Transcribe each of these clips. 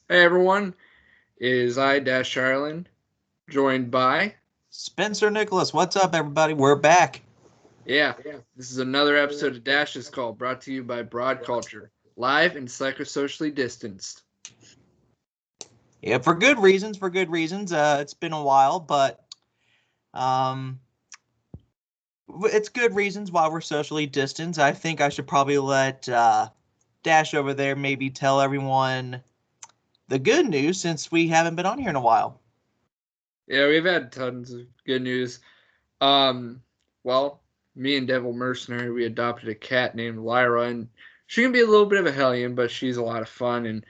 Hey everyone, it is I Dash Ireland, joined by Spencer Nicholas, what's up, everybody? We're back. yeah, this is another episode of Dash's Call, brought to you by Broad Culture, live and psychosocially distanced. Yeah, for good reasons. For good reasons. It's been a while, but um, it's good reasons why we're socially distanced. I think I should probably let Dash over there maybe tell everyone the good news since we haven't been on here in a while. Yeah, we've had tons of good news. Um, well, me and Devil Mercenary, we adopted a cat named Lyra, and she can be a little bit of a hellion, but she's a lot of fun. And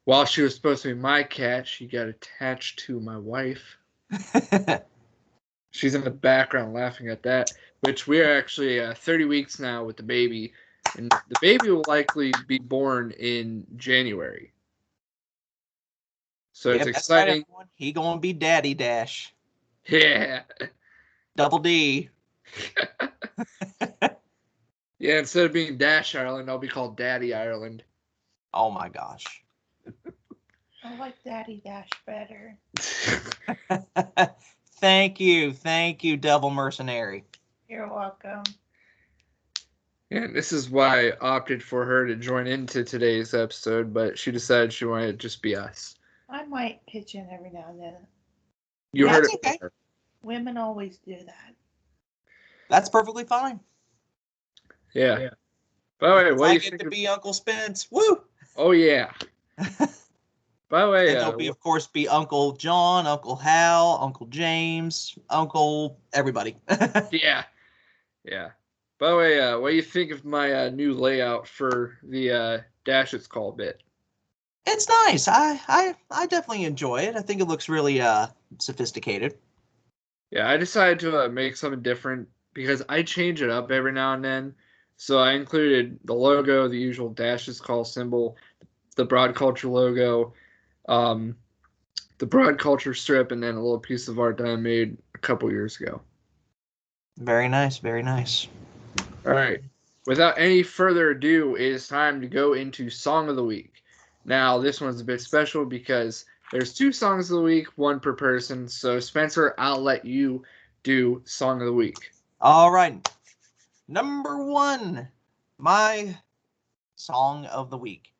while she was supposed to be my cat, she got attached to my wife. She's in the background laughing at that, which we are actually 30 weeks now with the baby, and the baby will likely be born in January. So it's Yep, that's right, exciting. everyone. He gonna be Daddy Dash. Yeah. Double D. Yeah, instead of being Dash Ireland, I'll be called Daddy Ireland. Oh my gosh. I like Daddy Dash better. Thank you, Devil Mercenary. You're welcome. And this is why I opted for her to join into today's episode, but she decided she wanted to just be us. I might pitch in every now and then. You heard That's it okay. from her. Women always do that. That's perfectly fine. Yeah. By the way, what do I you get think to of... be Uncle Spence. Woo! Oh, yeah. By the way, And there'll be, of course, be Uncle John, Uncle Hal, Uncle James, Uncle everybody. yeah. Yeah. By the way, what do you think of my new layout for the Dash It's Call bit? It's nice. I definitely enjoy it. I think it looks really sophisticated. Yeah, I decided to make something different because I change it up every now and then. So I included the logo, the usual Dash It's Call symbol, the Broad Culture logo, um, the Broad Culture strip, and then a little piece of art that I made a couple years ago. Very nice, very nice. All right. Without any further ado, it is time to go into Song of the Week. Now, this one's a bit special because there's two songs of the week, one per person. So, Spencer, I'll let you do Song of the Week. All right. Number one, my song of the week.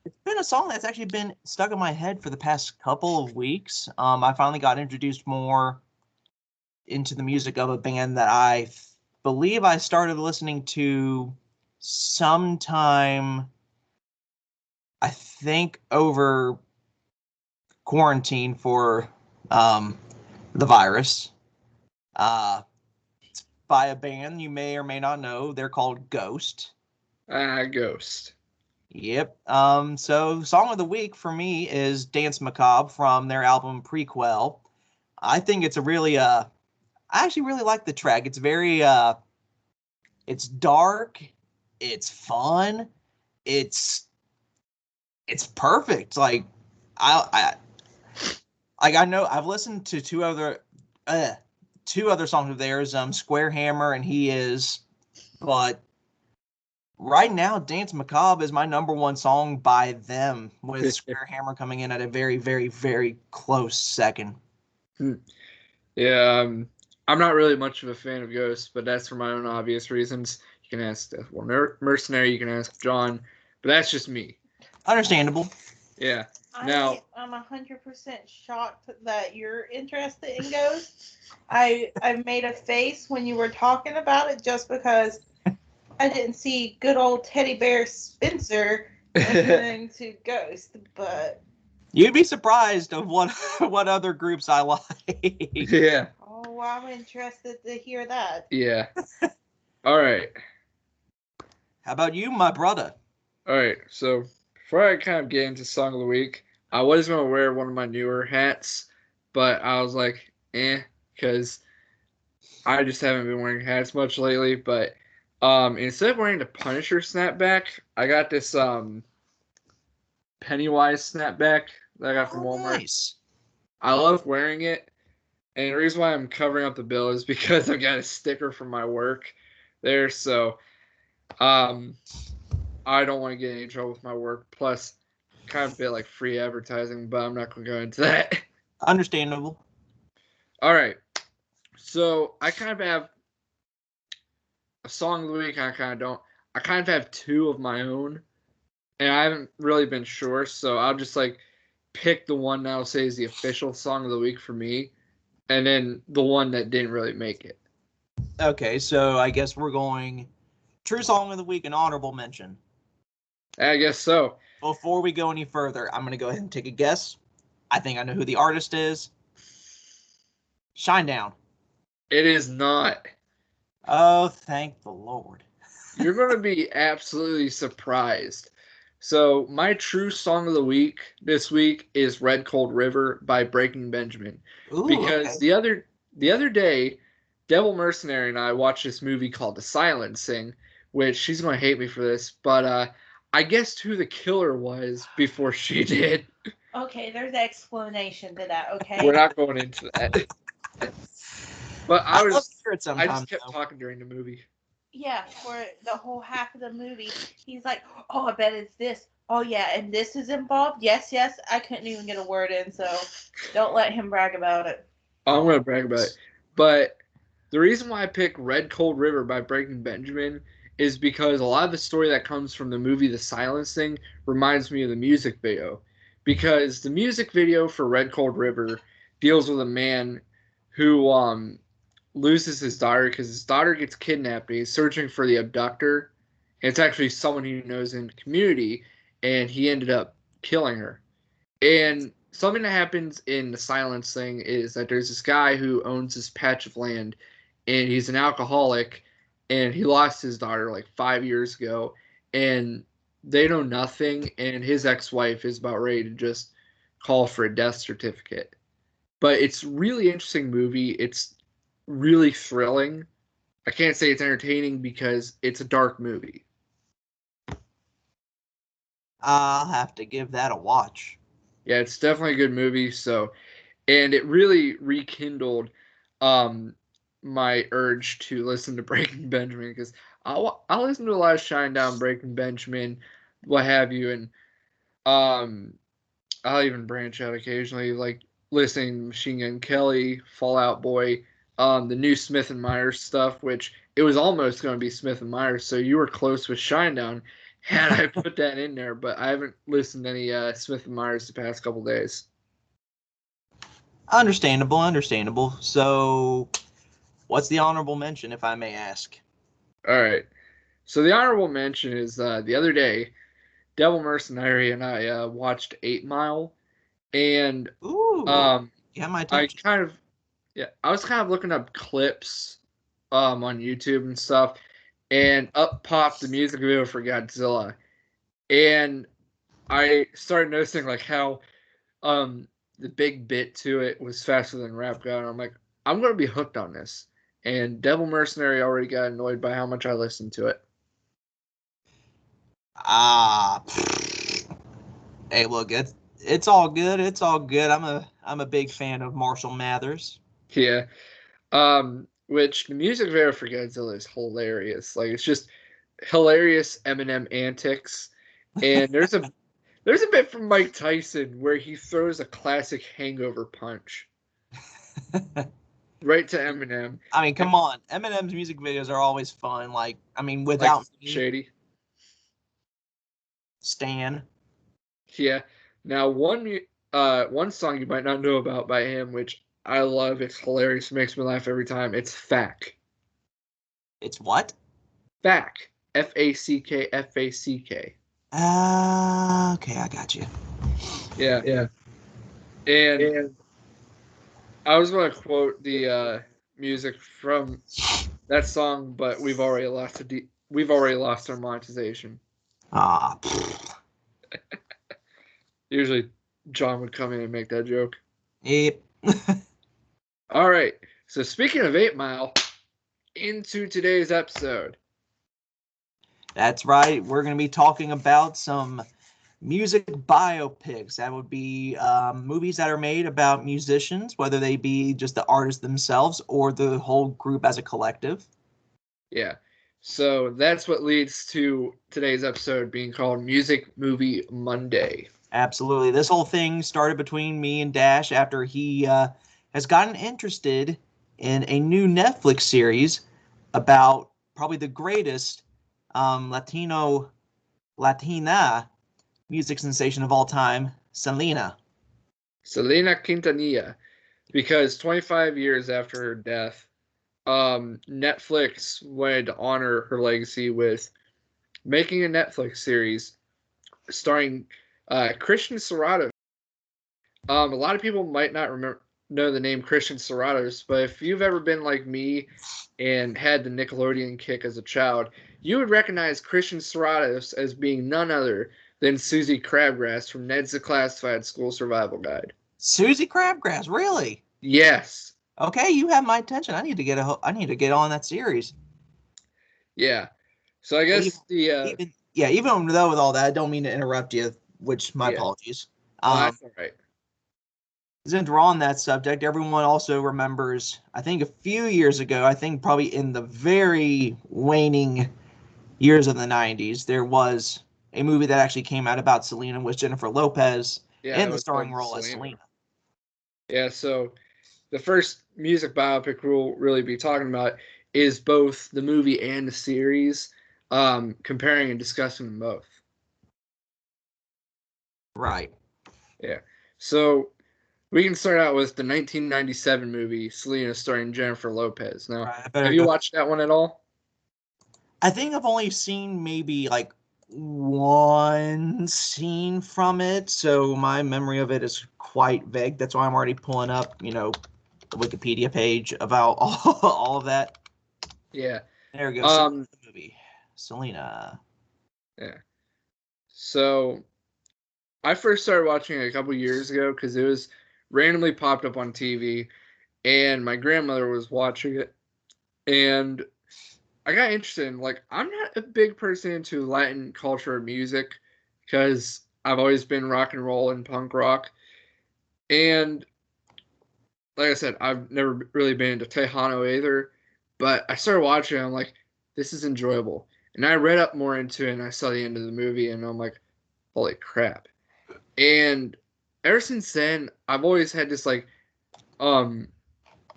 It's been a song that's actually been stuck in my head for the past couple of weeks. I finally got introduced more into the music of a band that I believe I started listening to sometime, I think, over quarantine for the virus. It's by a band you may or may not know. They're called Ghost. Ghost. Yep. So song of the week for me is Dance Macabre from their album Prequel. I think it's a really I actually really like the track. It's very it's dark, it's fun, it's perfect. I I know I've listened to two other songs of theirs, Square Hammer and He Is, but right now, Dance Macabre is my number one song by them, with Square Hammer coming in at a very, very, very close second. Yeah, I'm not really much of a fan of Ghost, but that's for my own obvious reasons. You can ask Mercenary, you can ask John, but that's just me. Understandable. Yeah. Now, I'm 100% shocked that you're interested in Ghost. I made a face when you were talking about it just because I didn't see good old teddy bear Spencer listening to Ghost, but You'd be surprised of what what other groups I like. yeah. oh, I'm interested to hear that. Yeah. All right. How about you, my brother? All right. So before I kind of get into Song of the Week, I was going to wear one of my newer hats, but I was like, because I just haven't been wearing hats much lately. But instead of wearing the Punisher snapback, I got this Pennywise snapback that I got from Walmart. Nice. I love wearing it, and the reason why I'm covering up the bill is because I've got a sticker from my work there. So I don't want to get in any trouble with my work. Plus, kind of a bit like free advertising, but I'm not going to go into that. Understandable. All right. So I kind of have a song of the week. I kind of don't. I kind of have two of my own, and I haven't really been sure. So I'll just like pick the one that I'll say is the official song of the week for me, and then the one that didn't really make it. Okay, so I guess we're going true song of the week and honorable mention. I guess so. Before we go any further, I'm going to go ahead and take a guess. I think I know who the artist is. Shinedown. It is not. Oh, thank the Lord. You're going to be absolutely surprised. So my true song of the week this week is Red Cold River by Breaking Benjamin. Ooh, Because okay. the other day, Devil Mercenary and I watched this movie called The Silencing, which she's going to hate me for this, but I guessed who the killer was before she did. Okay, there's an explanation to that, okay? We're not going into that. But I love to hear it I sometimes. just kept talking during the movie. Yeah, for the whole half of the movie, he's like, oh, I bet it's this. Oh, yeah, and this is involved? Yes, yes. I couldn't even get a word in, so don't let him brag about it. I'm going to brag about it. But the reason why I picked Red Cold River by Breaking Benjamin is because a lot of the story that comes from the movie The Silencing reminds me of the music video. Because the music video for Red Cold River deals with a man who loses his daughter because his daughter gets kidnapped and he's searching for the abductor. And it's actually someone he knows in the community, and he ended up killing her. And something that happens in The Silencing is that there's this guy who owns this patch of land, and he's an alcoholic, and he lost his daughter like 5 years ago, and they know nothing, and his ex-wife is about ready to just call for a death certificate. But it's a really interesting movie. It's really thrilling. I can't say it's entertaining because it's a dark movie. I'll have to give that a watch. Yeah, it's definitely a good movie. So, and it really rekindled my urge to listen to Breaking Benjamin because I'll listen to a lot of Shinedown, Breaking Benjamin, what have you, and um I'll even branch out occasionally, like listening to Machine Gun Kelly, Fallout Boy, the new Smith and Myers stuff, which it was almost going to be Smith and Myers, so you were close with Shinedown had I put that in there, but I haven't listened to any Smith and Myers the past couple days. Understandable. So, what's the honorable mention, if I may ask? All right. So the honorable mention is the other day, Devil Mercenary and I watched 8 Mile, and Ooh, yeah, my I attention. I was kind of looking up clips on YouTube and stuff, and up popped the music video for Godzilla, and I started noticing like how the big bit to it was faster than Rap God, and I'm like, I'm gonna be hooked on this. And Devil Mercenary already got annoyed by how much I listened to it. Ah, hey, look, it's all good. It's all good. I'm a big fan of Marshall Mathers. Yeah. Which the music video for Godzilla is hilarious. Like it's just hilarious Eminem antics. And there's a bit from Mike Tyson where he throws a classic hangover punch right to Eminem. I mean, come on. Eminem's music videos are always fun. Like, I mean, without Like shady. Stan. Yeah. Now one song you might not know about by him, which I love, it's hilarious, makes me laugh every time. It's Fack. It's what? Fack. Fack. Fack. Okay, I got you. Yeah. Yeah. And I was going to quote the music from that song, but we've already lost our monetization. Ah. Usually, John would come in and make that joke. Yep. All right. So speaking of 8 Mile, into today's episode. That's right. We're going to be talking about some music biopics. That would be movies that are made about musicians, whether they be just the artists themselves or the whole group as a collective. Yeah. So that's what leads to today's episode being called Music Movie Monday. Absolutely. This whole thing started between me and Dash after he has gotten interested in a new Netflix series about probably the greatest Latina music sensation of all time, Selena. Selena Quintanilla, because 25 years after her death, Netflix wanted to honor her legacy with making a Netflix series starring Christian Serratos. A lot of people might not know the name Christian Serratos, but if you've ever been like me and had the Nickelodeon kick as a child, you would recognize Christian Serratos as being none other than Susie Crabgrass from Ned's Declassified School Survival Guide. Susie Crabgrass, really? Yes. Okay, you have my attention. I need to get on that series. Yeah. So I guess even though with all that, I don't mean to interrupt you, which my apologies. That's all right. Since we're on that subject, everyone also remembers, I think a few years ago, I think probably in the very waning years of the 90s, there was a movie that actually came out about Selena with Jennifer Lopez in the starring role as Selena. Yeah, so the first music biopic we'll really be talking about is both the movie and the series, comparing and discussing them both. Right. Yeah. So we can start out with the 1997 movie Selena starring Jennifer Lopez. Now, have you watched that one at all? I think I've only seen maybe like one scene from it, so my memory of it is quite vague. That's why I'm already pulling up, the Wikipedia page about all of that. Yeah. There we go. The movie, Selena. Yeah. So I first started watching it a couple years ago because it was randomly popped up on TV, and my grandmother was watching it, and I got interested in, like, I'm not a big person into Latin culture or music because I've always been rock and roll and punk rock. And like I said, I've never really been into Tejano either. But I started watching it, I'm like, this is enjoyable. And I read up more into it and I saw the end of the movie and I'm like, holy crap. And ever since then, I've always had this like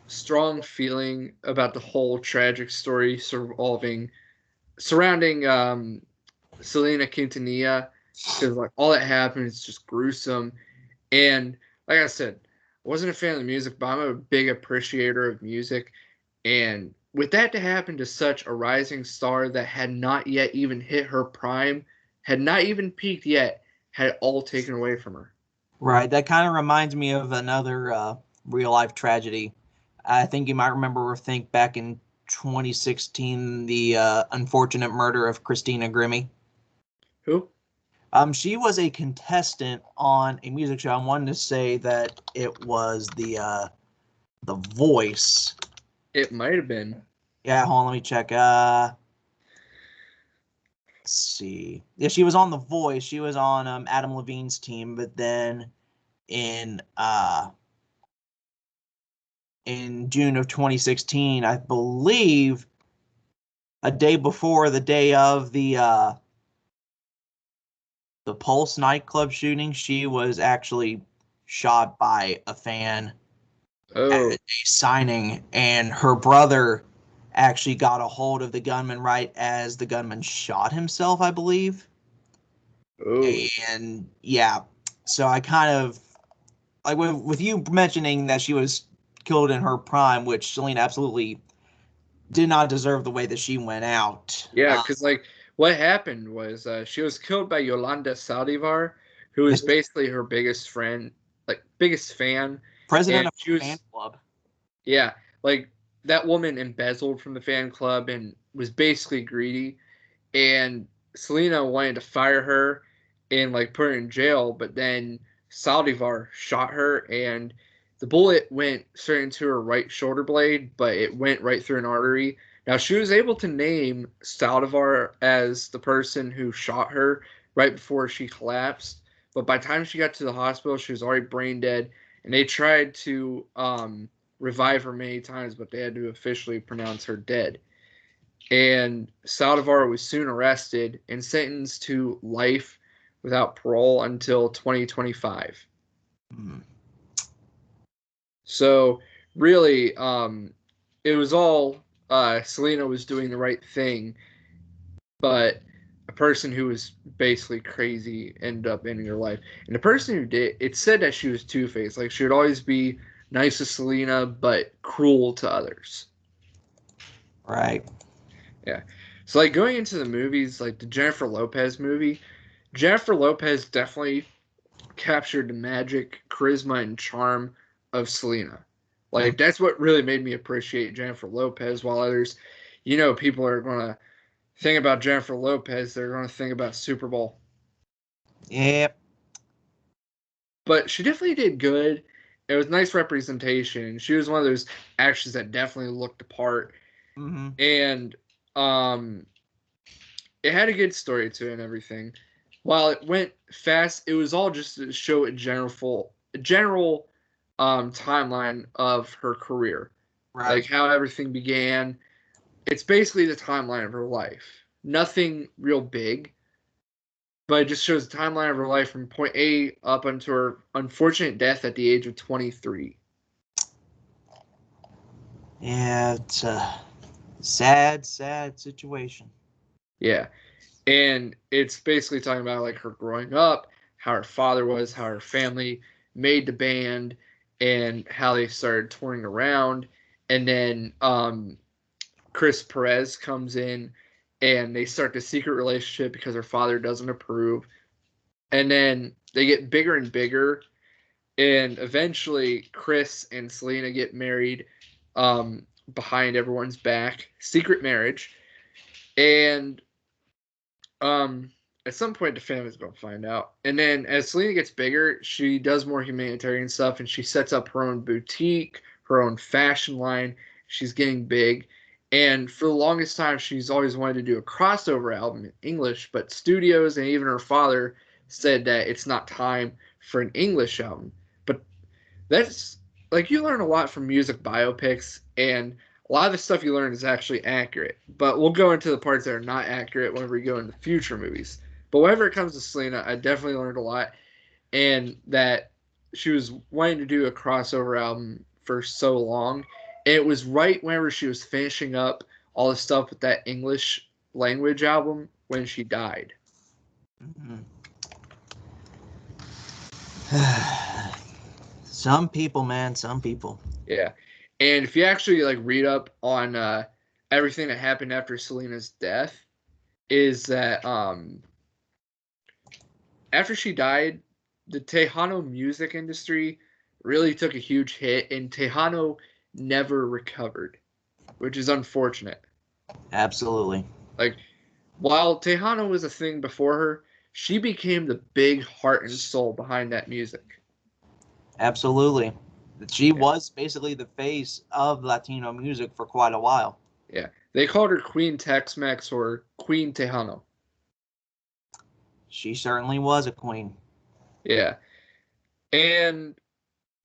strong feeling about the whole tragic story surrounding Selena Quintanilla, because like all that happened is just gruesome. And like I said, I wasn't a fan of the music, but I'm a big appreciator of music. And with that to happen to such a rising star that had not yet even hit her prime, had not even peaked yet, had it all taken away from her. Right. That kind of reminds me of another real life tragedy. I think you might remember or think back in 2016, the unfortunate murder of Christina Grimmie. Who? She was a contestant on a music show. I wanted to say that it was the Voice. It might have been. Yeah, hold on, let me check. Let's see. Yeah, she was on The Voice. She was on Adam Levine's team, but then in June of 2016, I believe, a day before the day of the Pulse nightclub shooting, she was actually shot by a fan at a signing, and her brother actually got a hold of the gunman right as the gunman shot himself, I believe. And yeah, so I kind of like with you mentioning that she was killed in her prime, which Selena absolutely did not deserve the way that she went out. Yeah, because like what happened was she was killed by Yolanda Saldivar, who was basically her biggest friend, like biggest fan. President of the fan club. Yeah, like that woman embezzled from the fan club and was basically greedy. And Selena wanted to fire her and like put her in jail, but then Saldivar shot her and the bullet went straight into her right shoulder blade, but it went right through an artery. Now she was able to name Saldivar as the person who shot her right before she collapsed, but by the time she got to the hospital, she was already brain dead, and they tried to revive her many times, but they had to officially pronounce her dead. And Saldivar was soon arrested and sentenced to life without parole until 2025. Mm. So really, it was all Selena was doing the right thing, but a person who was basically crazy ended up ending her life. And the person who did it said that she was two-faced, like she would always be nice to Selena but cruel to others. Right. Yeah. So like going into the movies, like the Jennifer Lopez movie, Jennifer Lopez definitely captured the magic, charisma, and charm of Selena. Like that's what really made me appreciate Jennifer Lopez. While others, people are gonna think about Jennifer Lopez, they're gonna think about Super Bowl. Yep. But she definitely did good. It was nice representation. She was one of those actors that definitely looked the part, Mm-hmm. and um, it had a good story to it and everything. While it went fast, it was all just to show a general timeline of her career, Right. like how everything began. It's basically the timeline of her life. Nothing real big, but it just shows the timeline of her life from point A up until her unfortunate death at the age of 23. Yeah, it's a sad, sad situation. Yeah. And it's basically talking about like her growing up, how her father was, how her family made the band, and how they started touring around. And then Chris Perez comes in and they start the secret relationship because her father doesn't approve. And then they get bigger and bigger. And eventually Chris and Selena get married behind everyone's back. Secret marriage. And Um, at some point, the family's gonna find out. And then as Selena gets bigger, she does more humanitarian stuff, and she sets up her own boutique, her own fashion line. She's getting big, and for the longest time, she's always wanted to do a crossover album in English. But studios and even her father said that it's not time for an English album. But that's like you learn a lot from music biopics, and a lot of the stuff you learn is actually accurate. But we'll go into the parts that are not accurate whenever we go into future movies. But whenever it comes to Selena, I definitely learned a lot, and that she was wanting to do a crossover album for so long. And it was right whenever she was finishing up all the stuff with that English language album when she died. Mm-hmm. Some people, man, some people. Yeah. And if you actually like read up on everything that happened after Selena's death, is that after she died, the Tejano music industry really took a huge hit, and Tejano never recovered, which is unfortunate. Absolutely. Like, while Tejano was a thing before her, she became the big heart and soul behind that music. Absolutely. She Yeah. was basically the face of Latino music for quite a while. Yeah. They called her Queen Tex-Mex or Queen Tejano. She certainly was a queen. Yeah. And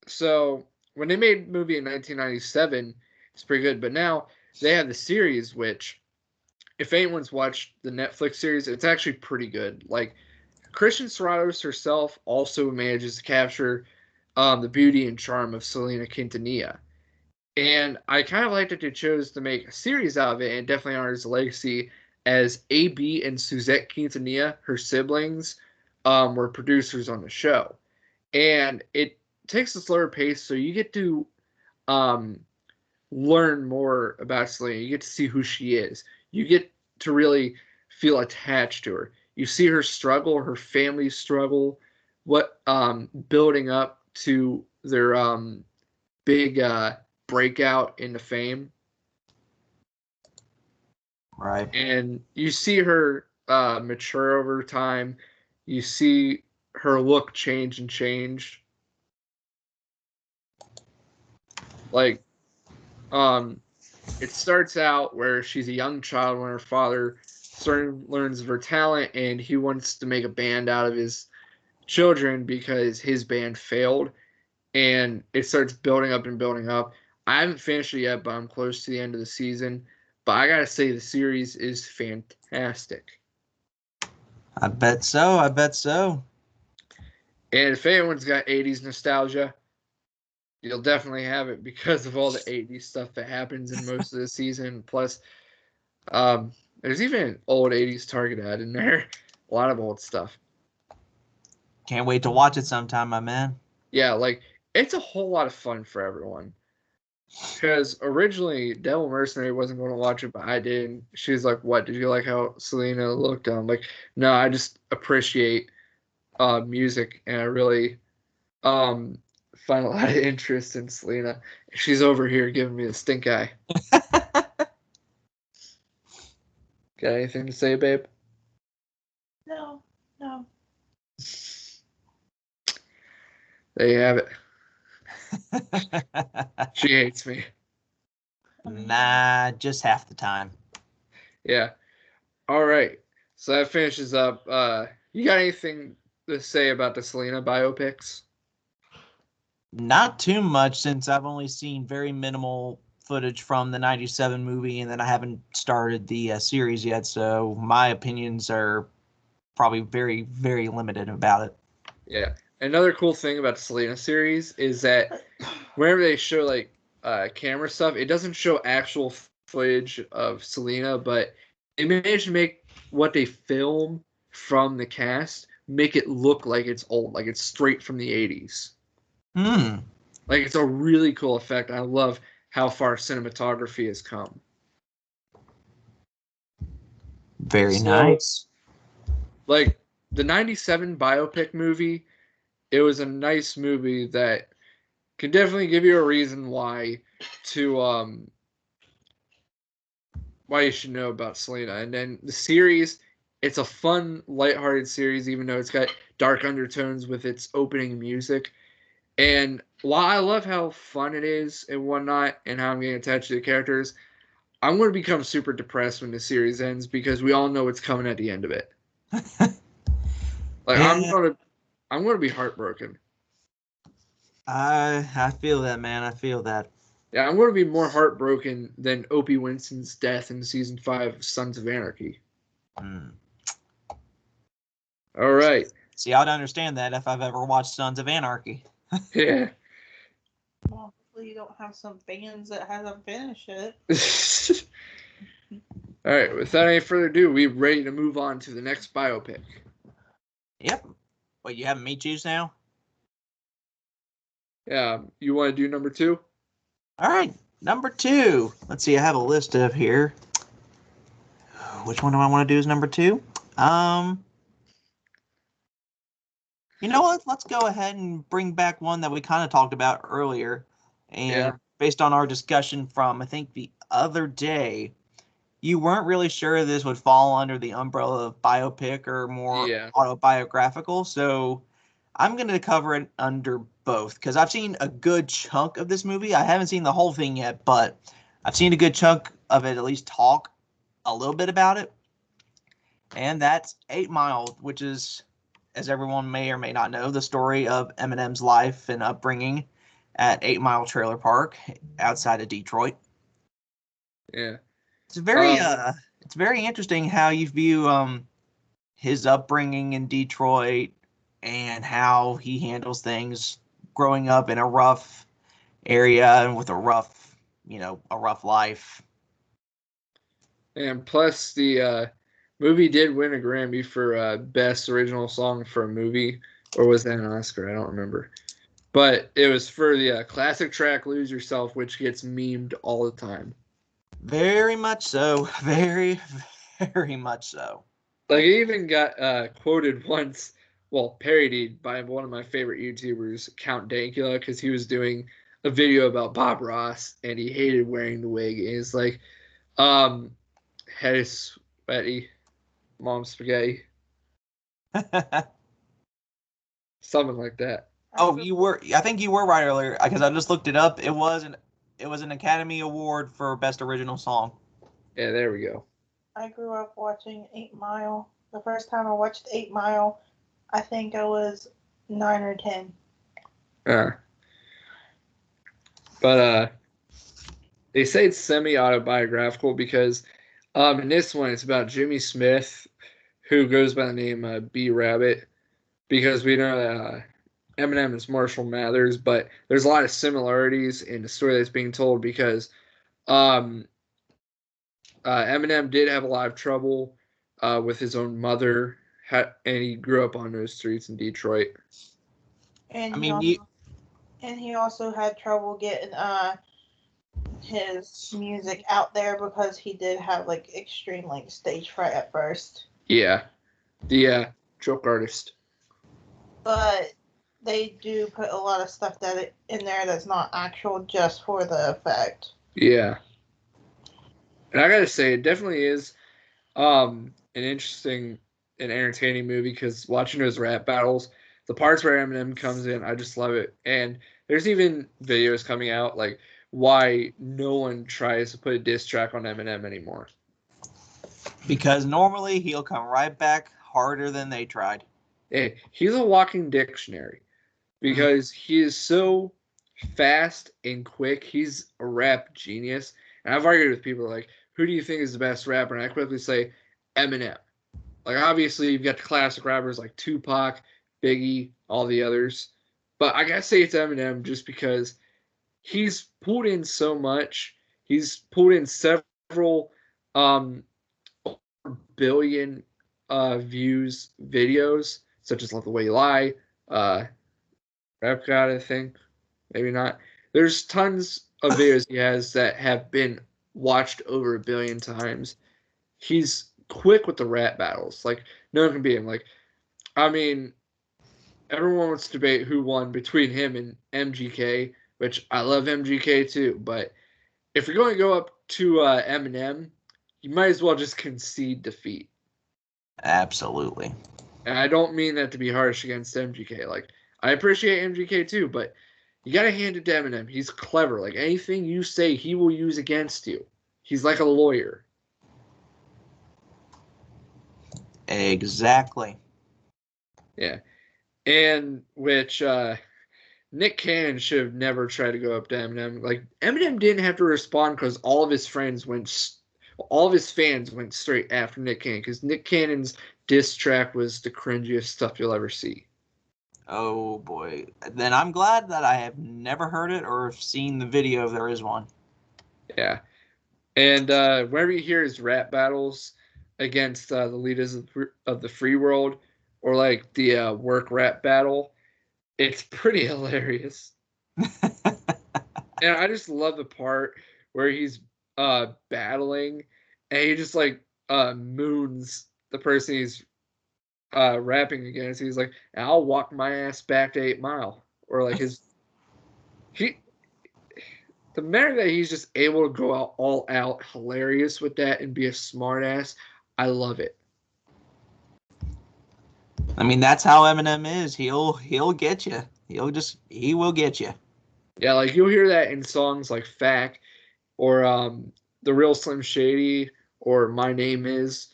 so when they made the movie in 1997, it's pretty good. But now they have the series, which, if anyone's watched the Netflix series, it's actually pretty good. Like, Christian Serratos herself also manages to capture the beauty and charm of Selena Quintanilla. And I kind of like that they chose to make a series out of it, and it definitely honors the legacy, as AB and Suzette Quintanilla, her siblings, were producers on the show. And it takes a slower pace, so you get to um, learn more about Selena. You get to see who she is. You get to really feel attached to her. You see her struggle, her family's struggle, what building up to their big breakout into fame. Right. And you see her mature over time. You see her look change and change. Like, it starts out where she's a young child when her father learns of her talent, and he wants to make a band out of his children because his band failed, and it starts building up and building up. I haven't finished it yet, but I'm close to the end of the season. But I gotta say, the series is fantastic. I bet so. I bet so. And if anyone's got 80s nostalgia, you'll definitely have it because of all the 80s stuff that happens in most of the season. Plus, there's even an old 80s Target ad in there. A lot of old stuff. Can't wait to watch it sometime, my man. Yeah, like, it's a whole lot of fun for everyone. Because originally, Devil Mercenary wasn't going to watch it, but I did. She was like, "What? Did you like how Selena looked?" I'm like, "No, I just appreciate music, and I really um, find a lot of interest in Selena." She's over here giving me the stink eye. Got anything to say, babe? No, no. There you have it. She hates me. Nah, just half the time. Yeah. All right. So that finishes up. You got anything to say about the Selena biopics? Not too much, since I've only seen very minimal footage from the 97 movie, and then I haven't started the series yet, so my opinions are probably very, very limited about it. Yeah. Another cool thing about the Selena series is that whenever they show like camera stuff, it doesn't show actual footage of Selena, but they managed to make what they film from the cast make it look like it's old, like it's straight from the 80s. Hmm. Like it's a really cool effect. I love how far cinematography has come. Very So, nice. like the 97 biopic movie, it was a nice movie that could definitely give you a reason to why you should know about Selena. And then the series, it's a fun, lighthearted series, even though it's got dark undertones with its opening music. And while I love how fun it is and whatnot, and how I'm getting attached to the characters, I'm going to become super depressed when the series ends because we all know what's coming at the end of it. Like Yeah, I'm going to be heartbroken. I feel that, man. I feel that. Yeah, I'm going to be more heartbroken than Opie Winston's death in season 5 of Sons of Anarchy. Hmm. All right. See, I'd understand that if I've ever watched Sons of Anarchy. Yeah. Well, hopefully you don't have some fans that hasn't finished it. All right. Without any further ado, we're ready to move on to the next biopic. Yep. Wait, you having me choose now? Yeah. You want to do number 2? All right, number 2. Let's see. I have a list of here. Which one do I want to do as number 2? You know what? Let's go ahead and bring back one that we kind of talked about earlier. And Yeah. based on our discussion from, I think, the other day, you weren't really sure this would fall under the umbrella of biopic or more Yeah. autobiographical. So I'm going to cover it under both because I've seen a good chunk of this movie. I haven't seen the whole thing yet, but I've seen a good chunk of it at least talk a little bit about it. And that's 8 Mile, which is, as everyone may or may not know, the story of Eminem's life and upbringing at 8 Mile Trailer Park outside of Detroit. Yeah. It's very interesting how you view his upbringing in Detroit and how he handles things growing up in a rough area and with a rough life. And plus, the movie did win a Grammy for Best Original Song for a Movie. Or was that an Oscar? I don't remember. But it was for the classic track Lose Yourself, which gets memed all the time. Very much so. Very, very much so. Like, it even got quoted once, well, parodied by one of my favorite YouTubers, Count Dankula, because he was doing a video about Bob Ross, and he hated wearing the wig. And he's like, head is sweaty, mom spaghetti, something like that. Oh, you were. I think you were right earlier because I just looked it up. It was an Academy Award for Best Original Song. Yeah, there we go. I grew up watching 8 Mile. The first time I watched 8 Mile, I think I was 9 or 10. But they say it's semi-autobiographical because in this one it's about Jimmy Smith, who goes by the name B Rabbit, because we know that Eminem is Marshall Mathers, but there's a lot of similarities in the story that's being told because um, Eminem did have a lot of trouble with his own mother, and he grew up on those streets in Detroit. And I he mean, also, and he also had trouble getting his music out there because he did have like extreme like stage fright at first. Yeah, the joke artist. But they do put a lot of stuff in there that's not actual, just for the effect. Yeah, and I gotta say, it definitely is an interesting and entertaining movie because watching those rap battles, the parts where Eminem comes in, I just love it. And there's even videos coming out like why no one tries to put a diss track on Eminem anymore. because normally he'll come right back harder than they tried. Hey, he's a walking dictionary because he is so fast and quick. He's a rap genius. And I've argued with people like, who do you think is the best rapper? And I quickly say Eminem. Like, obviously, you've got the classic rappers like Tupac, Biggie, all the others. But I gotta say it's Eminem just because he's pulled in so much. He's pulled in several um, billion views videos, such as Love the Way You Lie, Rap God, I think. Maybe not. There's tons of videos he has that have been watched over a billion times. He's quick with the rap battles. Like, no one can beat him. Like, I mean, everyone wants to debate who won between him and MGK, which I love MGK too. But if you're going to go up to Eminem, you might as well just concede defeat. Absolutely. And I don't mean that to be harsh against MGK. Like, I appreciate MGK too, but you got to hand it to Eminem. He's clever. Like, anything you say, he will use against you. He's like a lawyer. Exactly. Yeah. And which Nick Cannon should have never tried to go up to Eminem. Like, Eminem didn't have to respond because all of his fans went straight after Nick Cannon because Nick Cannon's diss track was the cringiest stuff you'll ever see. Oh boy. Then I'm glad that I have never heard it or seen the video if there is one. Yeah. And whenever you hear his rap battles against the leaders of the free world or like the work rap battle, it's pretty hilarious. And I just love the part where he's battling and he just like moons the person he's rapping against. He's like, I'll walk my ass back to 8 Mile. Or like the manner that he's just able to go out all out hilarious with that and be a smart ass, I love it. I mean, that's how Eminem is. He'll get you. He will get you. Yeah, like you'll hear that in songs like Fack or The Real Slim Shady or My Name Is.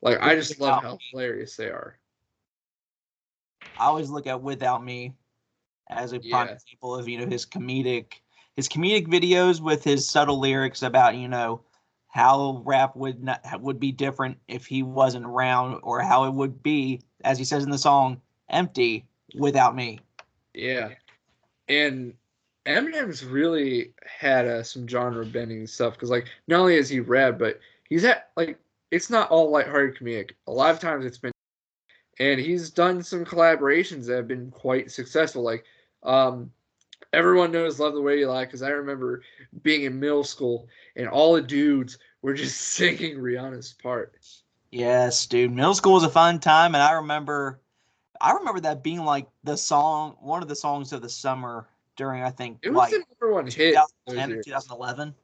Like, I just love how hilarious they are. I always look at Without Me as a prime example of his comedic videos with his subtle lyrics about how rap would be different if he wasn't around, or how it would be, as he says in the song, empty without me. Yeah, and Eminem's really had some genre bending stuff because like not only is he rap, but he's at like it's not all lighthearted comedic. A lot of times it's been, and he's done some collaborations that have been quite successful. Like everyone knows Love the Way You Lie because I remember being in middle school and all the dudes were just singing Rihanna's part. Yes, dude. Middle school was a fun time, and I remember that being like one of the songs of the summer during, I think, it was the number one hit 2010 or 2011.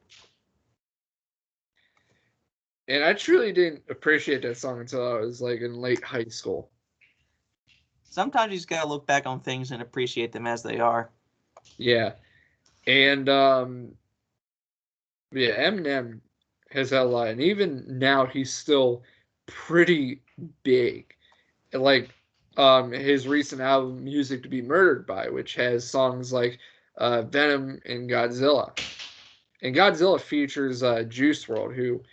And I truly didn't appreciate that song until I was like in late high school. Sometimes you just gotta look back on things and appreciate them as they are. Yeah. And Eminem has had a lot, and even now he's still pretty big. And like his recent album Music to Be Murdered By, which has songs like Venom and Godzilla. And Godzilla features Juice WRLD, who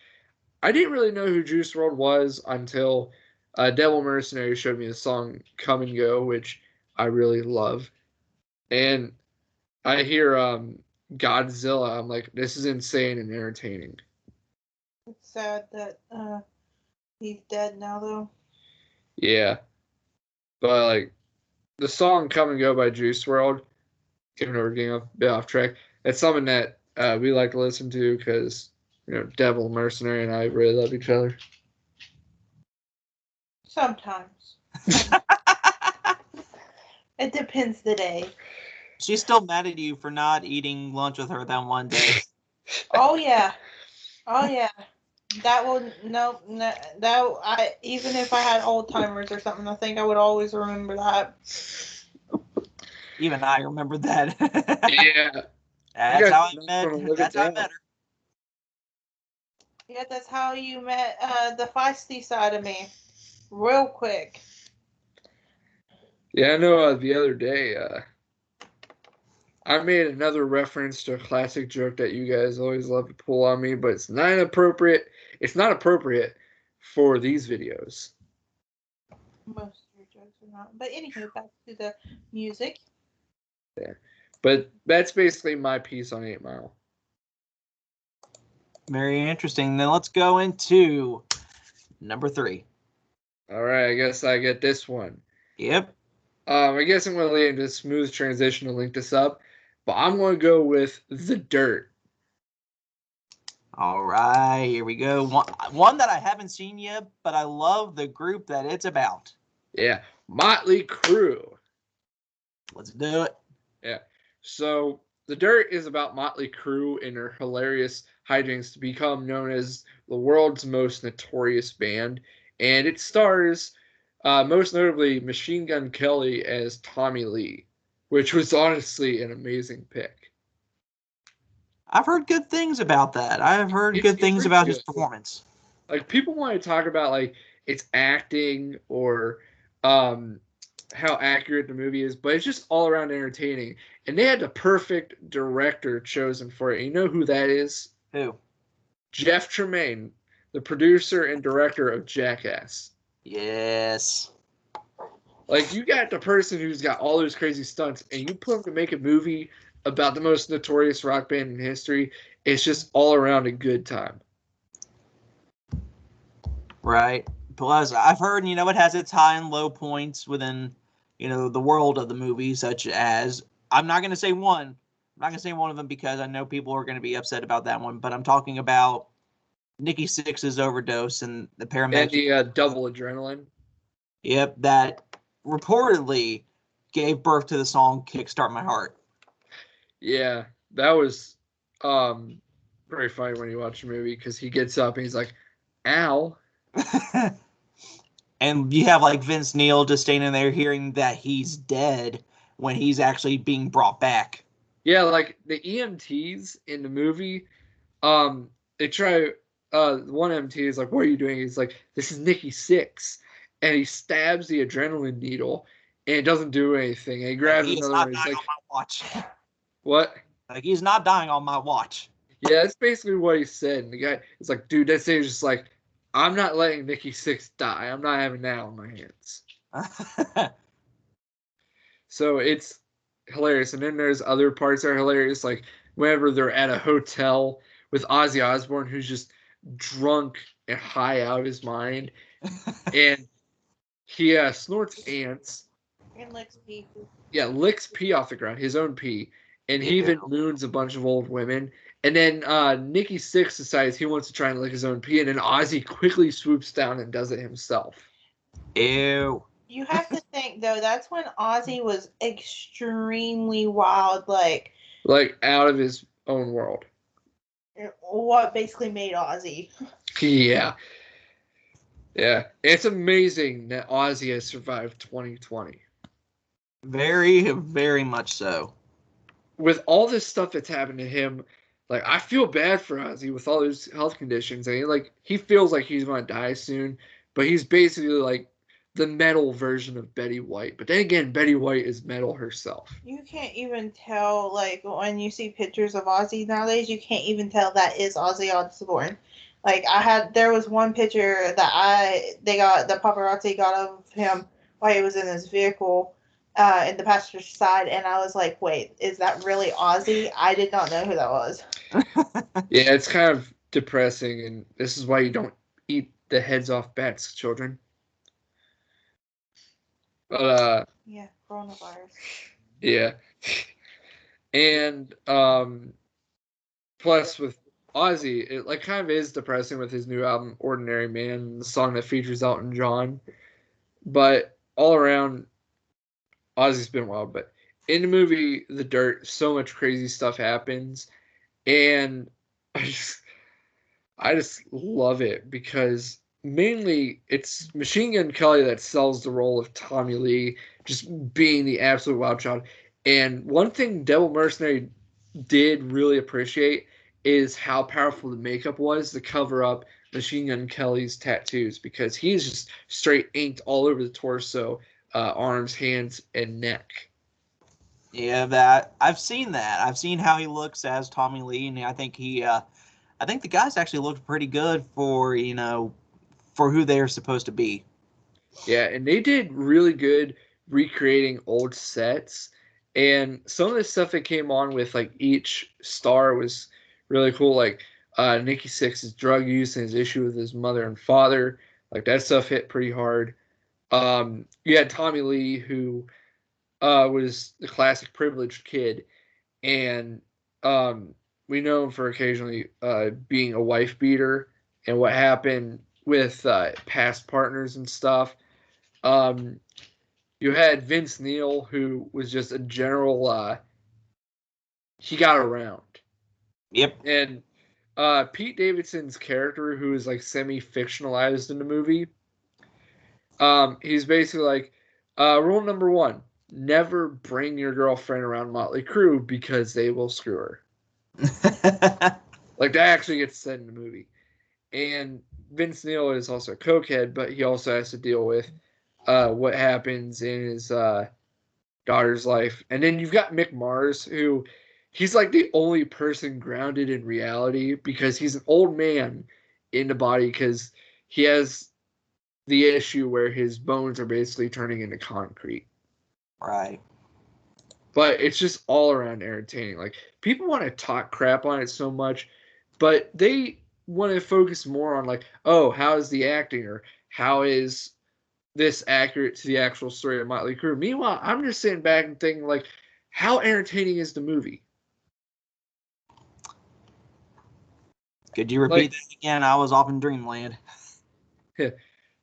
I didn't really know who Juice WRLD was until Devil Mercenary showed me the song "Come and Go," which I really love, and I hear Godzilla. I'm like, this is insane and entertaining. It's sad that he's dead now, though. Yeah, but like the song "Come and Go" by Juice WRLD, even though we're getting a bit off track, that's something that we like to listen to because Devil Mercenary and I really love each other. Sometimes. It depends the day. She's still mad at you for not eating lunch with her that one day. Oh yeah. Oh yeah. That would no that I even if I had old timers or something, I think I would always remember that. Even I remember that. Yeah. That's how I met. That's how I met her. Yeah, that's how you met the feisty side of me. Real quick. Yeah, I know the other day I made another reference to a classic joke that you guys always love to pull on me, but it's not appropriate. It's not appropriate for these videos. Most of your jokes are not. But anywho, back to the music. Yeah. But that's basically my piece on 8 Mile. Very interesting. Then let's go into number 3. All right, I guess I get this one. Yep. I guess I'm going to lead into a smooth transition to link this up, but I'm going to go with The Dirt. All right, here we go. One that I haven't seen yet, but I love the group that it's about. Yeah, Motley Crue. Let's do it. Yeah. So The Dirt is about Motley Crue and their hilarious hijinks to become known as the world's most notorious band. And it stars, most notably, Machine Gun Kelly as Tommy Lee, which was honestly an amazing pick. I've heard good things about that. I've heard good things about his performance. Like, people want to talk about, like, its acting or how accurate the movie is, but it's just all around entertaining. And they had the perfect director chosen for it. And you know who that is? Who? Jeff Tremaine, the producer and director of Jackass. Yes. Like, you got the person who's got all those crazy stunts, and you put him to make a movie about the most notorious rock band in history. It's just all around a good time. Right. Plus, I've heard, it has its high and low points within, the world of the movie, such as, I'm not going to say one. I'm not going to say one of them because I know people are going to be upset about that one, but I'm talking about Nikki Sixx's overdose and the paramedic. And the double adrenaline. Yep, that reportedly gave birth to the song Kickstart My Heart. Yeah, that was very funny when you watch the movie because he gets up and he's like, ow. And you have like Vince Neil just standing there hearing that he's dead when he's actually being brought back. Yeah, like the EMTs in the movie, they try, one EMT is like, what are you doing? He's like, this is Nikki Sixx. And he stabs the adrenaline needle and it doesn't do anything. And he grabs another one. He's like, on my watch. What? Like, he's not dying on my watch. Yeah, that's basically what he said. And the guy is like, dude, that thing's just like, I'm not letting Nikki Sixx die. I'm not having that on my hands. So it's hilarious. And then there's other parts that are hilarious, like whenever they're at a hotel with Ozzy Osbourne, who's just drunk and high out of his mind. And he snorts ants. And licks pee. Yeah, licks pee off the ground, his own pee. And he even moons a bunch of old women. And then Nikki Sixx decides he wants to try and lick his own pee, and then Ozzy quickly swoops down and does it himself. Ew. You have to think, though, that's when Ozzy was extremely wild, like out of his own world. What basically made Ozzy. Yeah. Yeah. It's amazing that Ozzy has survived 2020. Very, very much so. With all this stuff that's happened to him, like, I feel bad for Ozzy with all his health conditions. And he feels like he's going to die soon, but he's basically like the metal version of Betty White. But then again, Betty White is metal herself. You can't even tell, like, when you see pictures of Ozzy nowadays, you can't even tell that is Ozzy Osbourne. Like there was one picture that the paparazzi got of him while he was in his vehicle in the passenger side, and I was like, wait, is that really Ozzy? I did not know who that was. Yeah, it's kind of depressing, and this is why you don't eat the heads off bats, children. But Yeah, coronavirus. yeah. And plus with Ozzy, it like kind of is depressing with his new album Ordinary Man, the song that features Elton John. But all around, Ozzy's been wild. But in the movie The Dirt, so much crazy stuff happens, and I just I just love it because mainly it's Machine Gun Kelly that sells the role of Tommy Lee, just being the absolute wild child. And one thing Devil Mercenary did really appreciate is how powerful the makeup was to cover up Machine Gun Kelly's tattoos, because he's just straight inked all over the torso, arms, hands, and neck. Yeah, that I've seen that. I've seen how he looks as Tommy Lee, and I think I think the guys actually looked pretty good for for who they are supposed to be. Yeah, and they did really good recreating old sets. And some of the stuff that came on with like each star was really cool. Like Nikki Sixx's drug use and his issue with his mother and father. Like that stuff hit pretty hard. You had Tommy Lee, who was the classic privileged kid, and we know him for occasionally being a wife beater and what happened with past partners and stuff. Um, you had Vince Neil, who was just a general. He got around, Yep. and Pete Davidson's character, who is like semi-fictionalized in the movie, he's basically like, rule number one: never bring your girlfriend around Motley Crue because they will screw her. Like that actually gets said in the movie. And Vince Neil is also a cokehead, but he also has to deal with what happens in his daughter's life. And then you've got Mick Mars, who he's like the only person grounded in reality because he's an old man in the body because he has the issue where his bones are basically turning into concrete. Right. But it's just all around entertaining. Like people want to talk crap on it so much, but they want to focus more on like, oh, how is the acting, or how is this accurate to the actual story of Motley Crue. Meanwhile, I'm just sitting back and thinking, like, how entertaining is the movie? Could you repeat that again? I was off in dreamland. Yeah,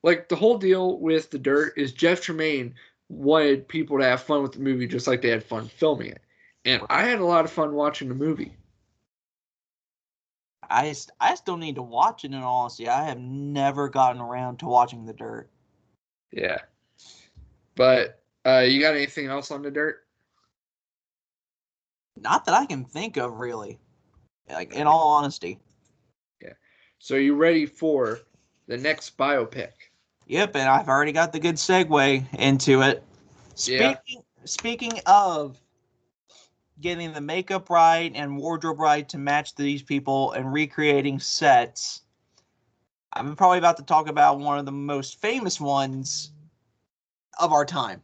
like the whole deal with The Dirt is Jeff Tremaine wanted people to have fun with the movie just like they had fun filming it. And I had a lot of fun watching the movie. I still need to watch it, in all honesty. I have never gotten around to watching The Dirt. Yeah. But you got anything else on The Dirt? Not that I can think of, really. Like, in all honesty. Yeah. So you ready for the next biopic? Yep, and I've already got the good segue into it. Speaking of getting the makeup right and wardrobe right to match these people and recreating sets, I'm probably about to talk about one of the most famous ones of our time.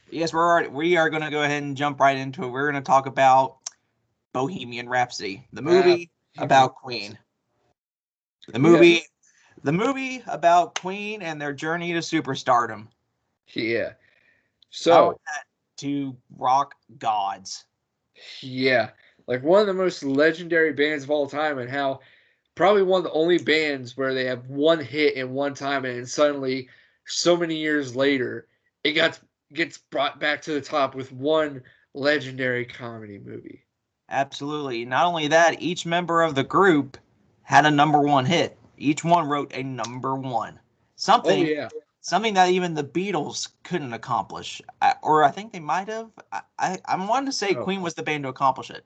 Yes, we are going to go ahead and jump right into it. We're going to talk about Bohemian Rhapsody, the movie about Queen. The movie about Queen and their journey to superstardom. Yeah. So to rock gods. Yeah. Like one of the most legendary bands of all time, and how probably one of the only bands where they have one hit in one time, and then suddenly, so many years later, it gets brought back to the top with one legendary comedy movie. Absolutely. Not only that, each member of the group had a number one hit. Each one wrote a number one. Something that even the Beatles couldn't accomplish. Or I think they might have. I'm wanting to say Queen was the band to accomplish it.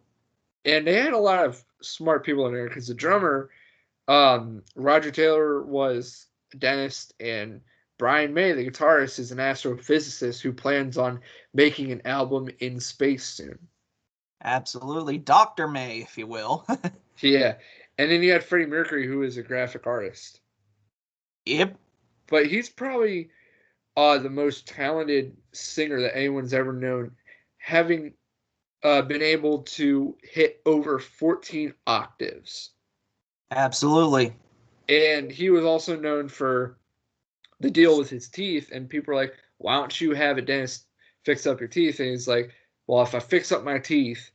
And they had a lot of smart people in there because the drummer, Roger Taylor, was a dentist, and Brian May, the guitarist, is an astrophysicist who plans on making an album in space soon. Absolutely. Dr. May, if you will. Yeah. And then you had Freddie Mercury, who is a graphic artist. Yep. But he's probably the most talented singer that anyone's ever known, having been able to hit over 14 octaves. Absolutely. And he was also known for the deal with his teeth, and people are like, why don't you have a dentist fix up your teeth? And he's like, well, if I fix up my teeth,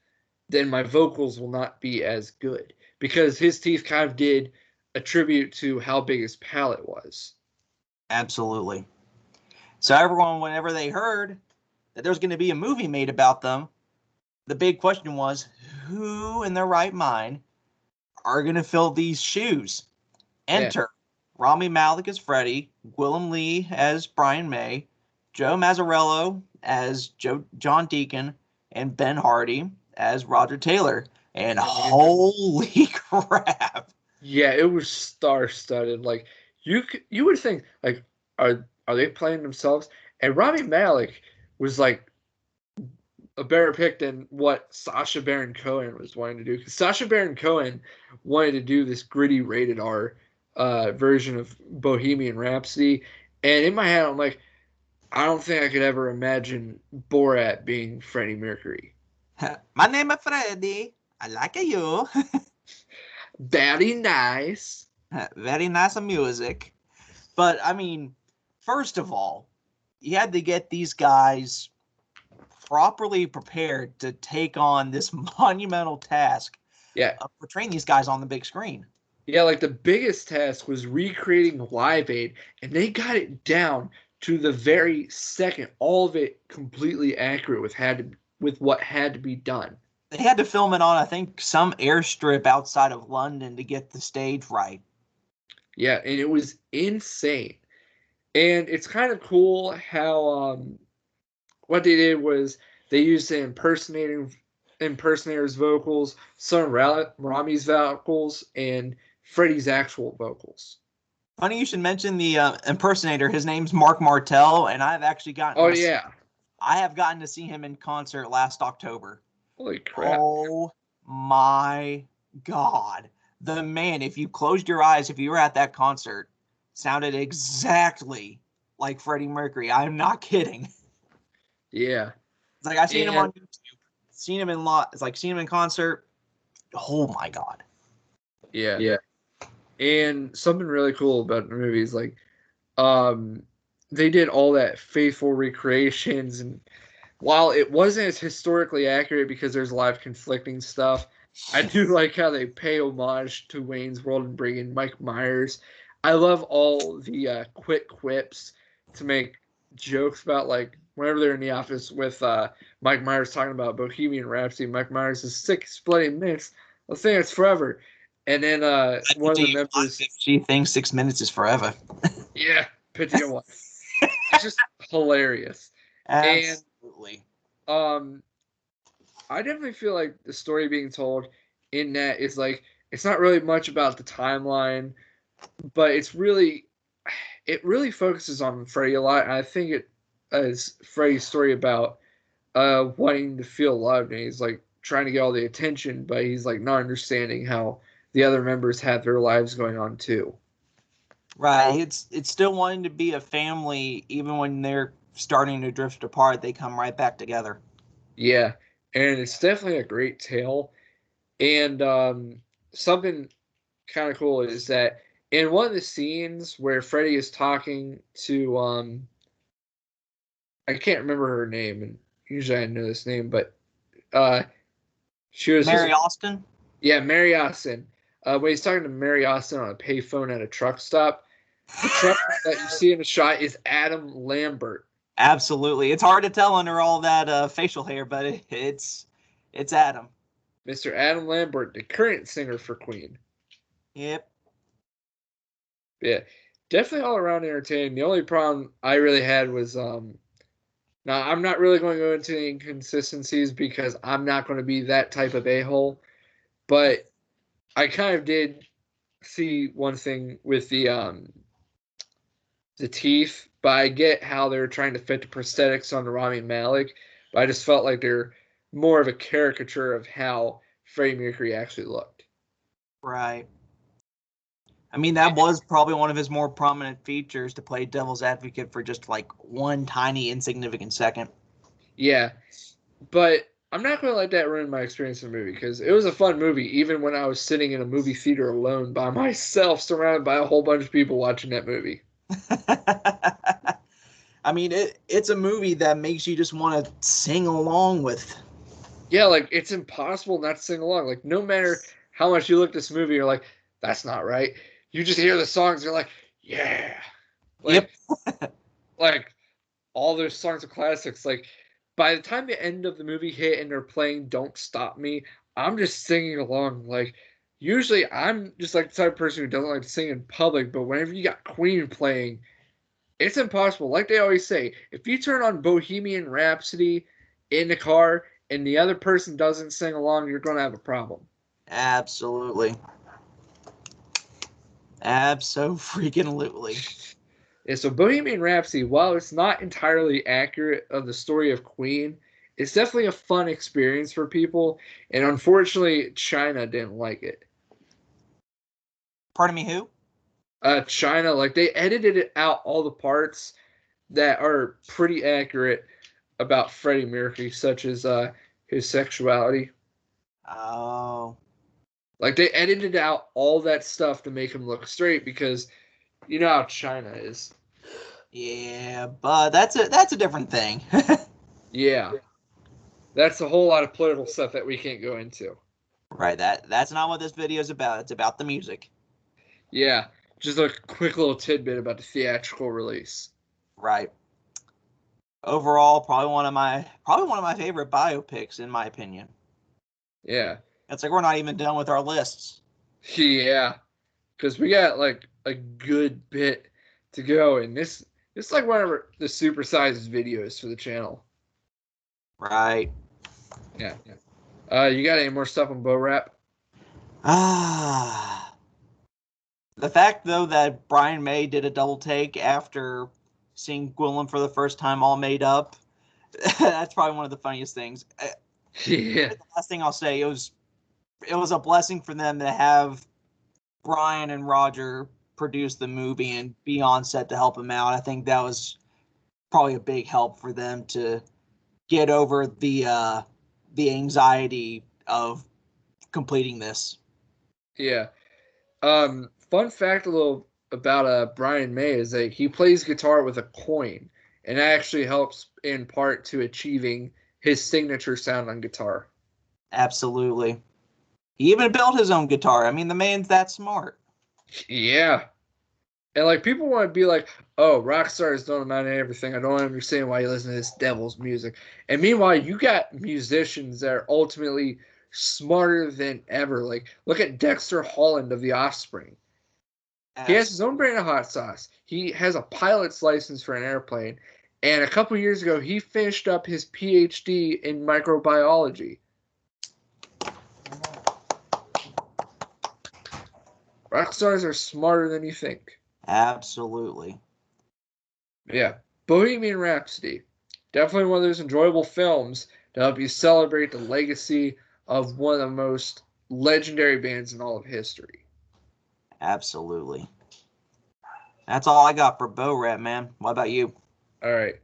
then my vocals will not be as good, because his teeth kind of did attribute to how big his palate was. Absolutely. So everyone, whenever they heard that there was going to be a movie made about them, the big question was, who in their right mind are going to fill these shoes? Enter Rami Malek as Freddie, Willem Lee as Brian May, Joe Mazzarello as John Deacon, and Ben Hardy as Roger Taylor. And holy crap. Yeah, it was star-studded. Like, you would think, like, are they playing themselves? And Rami Malek was like a better pick than what Sacha Baron Cohen was wanting to do. Because Sacha Baron Cohen wanted to do this gritty rated R version of Bohemian Rhapsody. And in my head, I'm like, I don't think I could ever imagine Borat being Freddie Mercury. My name is Freddie. I like you. Very nice. Very nice music. But, I mean, first of all, you had to get these guys properly prepared to take on this monumental task of portraying these guys on the big screen. Yeah, like the biggest task was recreating Live Aid, and they got it down to the very second, all of it completely accurate with what had to be done. They had to film it on, I think, some airstrip outside of London to get the stage right. Yeah, and it was insane. And it's kind of cool how what they did was they used the impersonator's vocals, some of Rami's vocals, and Freddie's actual vocals. Funny you should mention the impersonator. His name's Mark Martel, and I've actually gotten. I have gotten to see him in concert last October. Holy crap! Oh my God, the man! If you closed your eyes, if you were at that concert, sounded exactly like Freddie Mercury. I'm not kidding. Yeah, it's like I've seen him on YouTube, seen him seen him in concert. Oh my God. Yeah. And something really cool about the movie is like, they did all that faithful recreations, and while it wasn't as historically accurate because there's a lot of conflicting stuff, I do like how they pay homage to Wayne's World and bring in Mike Myers. I love all the quick quips to make jokes about, like, whenever they're in the office with Mike Myers talking about Bohemian Rhapsody, Mike Myers is 6 bloody minutes. I'll say it's forever. And then one of the members... She thinks 6 minutes is forever. Yeah, pity one. It's just hilarious. Absolutely. And I definitely feel like the story being told in that is like, it's not really much about the timeline, but it really focuses on Freddie a lot. And I think it is Freddie's story about wanting to feel loved, and he's like trying to get all the attention, but he's like not understanding how the other members have their lives going on too. Right. It's still wanting to be a family, even when they're starting to drift apart, they come right back together. Yeah, and it's definitely a great tale. And something kind of cool is that in one of the scenes where Freddie is talking to I can't remember her name, and usually I know this name, but she was Mary Austin. Yeah, Mary Austin. When he's talking to Mary Austin on a payphone at a truck stop, the truck that you see in the shot is Adam Lambert. Absolutely. It's hard to tell under all that facial hair, but it's Adam. Mr. Adam Lambert, the current singer for Queen. Yep. Yeah, definitely all around entertaining. The only problem I really had was now I'm not really going to go into the inconsistencies because I'm not going to be that type of a-hole, but I kind of did see one thing with the teeth, but I get how they're trying to fit the prosthetics on the Rami Malek, but I just felt like they're more of a caricature of how Freddie Mercury actually looked. Right. I mean, that was probably one of his more prominent features, to play devil's advocate for just like one tiny insignificant second. Yeah, but I'm not going to let that ruin my experience in the movie because it was a fun movie, even when I was sitting in a movie theater alone by myself, surrounded by a whole bunch of people watching that movie. I mean, it's a movie that makes you just want to sing along with. Yeah, like it's impossible not to sing along. Like no matter how much you look at this movie, you're like, that's not right. You just hear the songs, you're like, yeah. Yep. Like all those songs are classics. Like by the time the end of the movie hit and they're playing "Don't Stop Me," I'm just singing along. Like usually I'm just like the type of person who doesn't like to sing in public, but whenever you got Queen playing, it's impossible. Like they always say, if you turn on Bohemian Rhapsody in the car and the other person doesn't sing along, you're gonna have a problem. Absolutely. Abso-freaking-lutely. Yeah, so Bohemian Rhapsody, while it's not entirely accurate of the story of Queen, it's definitely a fun experience for people, and unfortunately, China didn't like it. Pardon me, who? China, like they edited it out all the parts that are pretty accurate about Freddie Mercury, such as his sexuality. Oh. Like they edited out all that stuff to make him look straight because you know how China is. Yeah, but that's a different thing. Yeah. That's a whole lot of political stuff that we can't go into. Right, that's not what this video is about. It's about the music. Yeah. Just a quick little tidbit about the theatrical release. Right. Overall, probably one of my favorite biopics, in my opinion. Yeah. It's like we're not even done with our lists. Yeah. Because we got like a good bit to go, and this is like one of the supersized videos for the channel. Right. Yeah. You got any more stuff on Bo Rap? Ah. The fact, though, that Brian May did a double take after seeing Gwilym for the first time all made up, that's probably one of the funniest things. Yeah. The last thing I'll say, it was a blessing for them to have Brian and Roger produce the movie and be on set to help him out. I think that was probably a big help for them to get over the anxiety of completing this. Yeah. Fun fact a little about Brian May is that he plays guitar with a coin, and that actually helps in part to achieving his signature sound on guitar. Absolutely. He even built his own guitar. I mean, the man's that smart. Yeah. And like people want to be like, oh, rock stars don't amount to everything. I don't understand why you listen to this devil's music. And meanwhile, you got musicians that are ultimately smarter than ever. Like, look at Dexter Holland of The Offspring. He has his own brand of hot sauce. He has a pilot's license for an airplane. And a couple years ago, he finished up his PhD in microbiology. Rock stars are smarter than you think. Absolutely. Yeah. Bohemian Rhapsody. Definitely one of those enjoyable films to help you celebrate the legacy of one of the most legendary bands in all of history. Absolutely. That's all I got for Bo Rap, man. What about you? All right.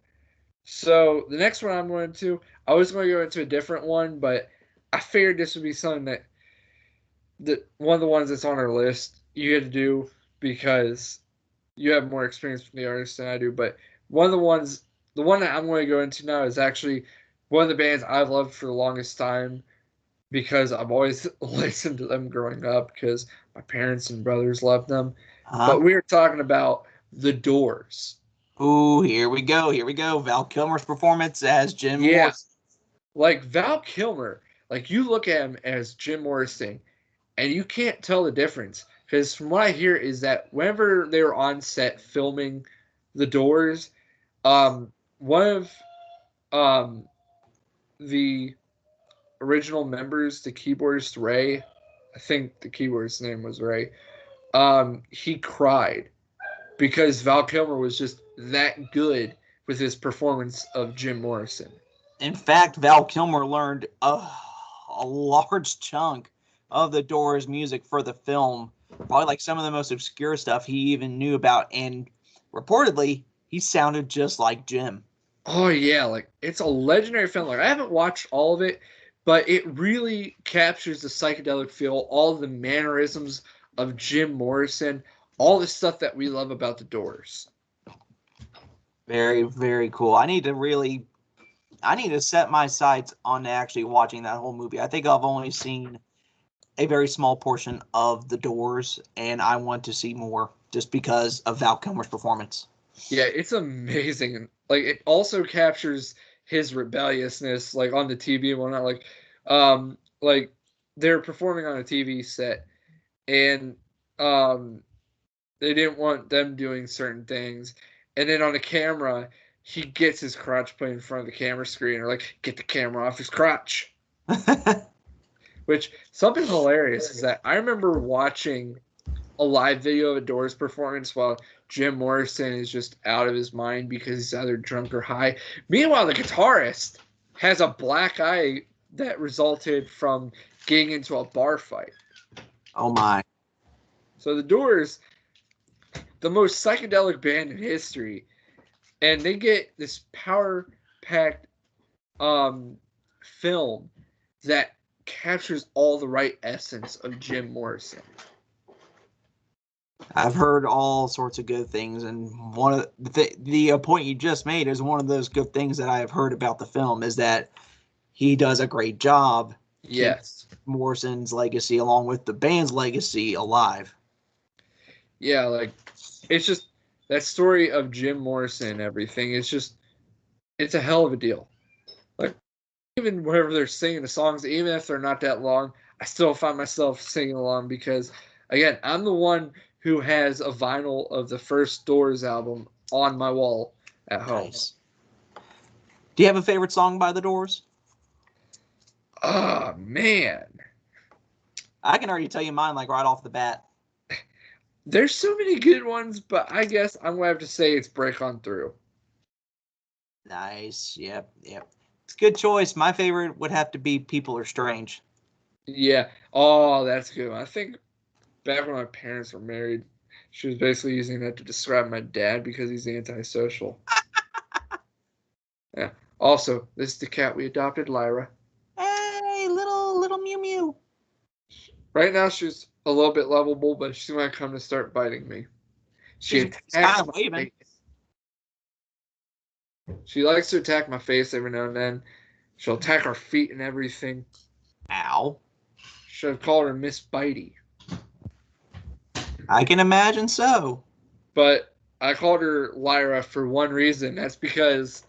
So the next one I'm going to, I was going to go into a different one, but I figured this would be something that one of the ones that's on our list you had to do because you have more experience with the artist than I do. But one of the one that I'm going to go into now is actually one of the bands I've loved for the longest time because I've always listened to them growing up because my parents and brothers loved them. Huh? But we were talking about The Doors. Ooh, here we go. Here we go. Val Kilmer's performance as Jim Yeah, Morrison. like Val Kilmer, like you look at him as Jim Morrison, and you can't tell the difference because from what I hear is that whenever they were on set filming The Doors, one of um, the original members, the keyboardist Ray, I think the keyboardist's name was Ray, he cried because Val Kilmer was just that good with his performance of Jim Morrison. In fact, Val Kilmer learned a large chunk of the Doors music for the film Probably like some of the most obscure stuff he even knew about, and reportedly he sounded just like Jim. Oh yeah, like it's a legendary film. Like I haven't watched all of it, but it really captures the psychedelic feel, all the mannerisms of Jim Morrison, all the stuff that we love about the Doors. Very, very cool. I need to set my sights on actually watching that whole movie. I think I've only seen a very small portion of The Doors, and I want to see more just because of Val Kilmer's performance. Yeah, it's amazing. Like it also captures his rebelliousness, like on the TV and whatnot. Like they're performing on a TV set, and they didn't want them doing certain things, and then on the camera, he gets his crotch put in front of the camera screen, or like get the camera off his crotch. Which something hilarious is that I remember watching a live video of a Doors performance while Jim Morrison is just out of his mind because he's either drunk or high. Meanwhile, the guitarist has a black eye that resulted from getting into a bar fight. Oh my. So the Doors, the most psychedelic band in history, and they get this power-packed film that captures all the right essence of Jim Morrison. I've heard all sorts of good things, and one of the point you just made is one of those good things that I have heard about the film is that he does a great job. Yes. Morrison's legacy, along with the band's legacy, alive. Yeah, like it's just that story of Jim Morrison and everything. It's a hell of a deal. Like even whenever they're singing the songs, even if they're not that long, I still find myself singing along because, again, I'm the one who has a vinyl of the first Doors album on my wall at home. Nice. Do you have a favorite song by the Doors? Oh man, I can already tell you mine, like right off the bat. there's so many good ones, but I guess I'm gonna have to say it's "Break On Through." Nice. Yep. It's a good choice. My favorite would have to be "People Are Strange." Yeah. Oh, that's a good one. I think back when my parents were married, she was basically using that to describe my dad because he's antisocial. Yeah. Also, this is the cat we adopted, Lyra. Hey, little Mew Mew. Right now, she's a little bit lovable, but she's gonna come to start biting me. She She's attacks kind of my waving. face. She likes to attack my face every now and then. She'll attack our feet and everything. Ow. Should have called her Miss Bitey. I can imagine so. But I called her Lyra for one reason. That's because,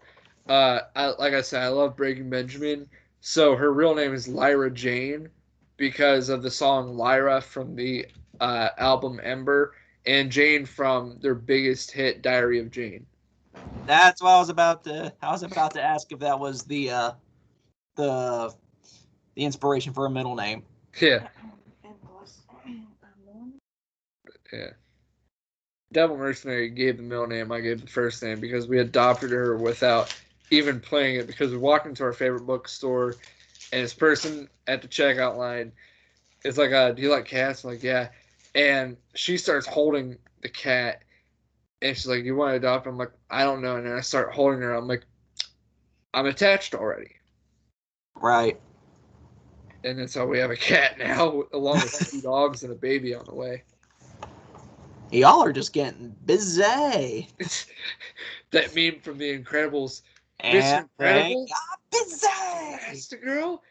like I said, I love Breaking Benjamin. So her real name is Lyra Jane because of the song Lyra from the album Ember, and Jane from their biggest hit, Diary of Jane. That's what I was about to ask if that was the inspiration for a middle name. Yeah. Yeah. Devil Mercenary gave the middle name, I gave the first name because we adopted her without even playing it because we walked into our favorite bookstore and this person at the checkout line is like, do you like cats? I'm like, yeah. And she starts holding the cat and she's like, you want to adopt? I'm like, I don't know. And then I start holding her. I'm like, I'm attached already. Right. And that's how we have a cat now, along with 2 dogs and a baby on the way. Y'all are just getting busy. It's that meme from The Incredibles. And Mr. Incredible? busy. That's the girl?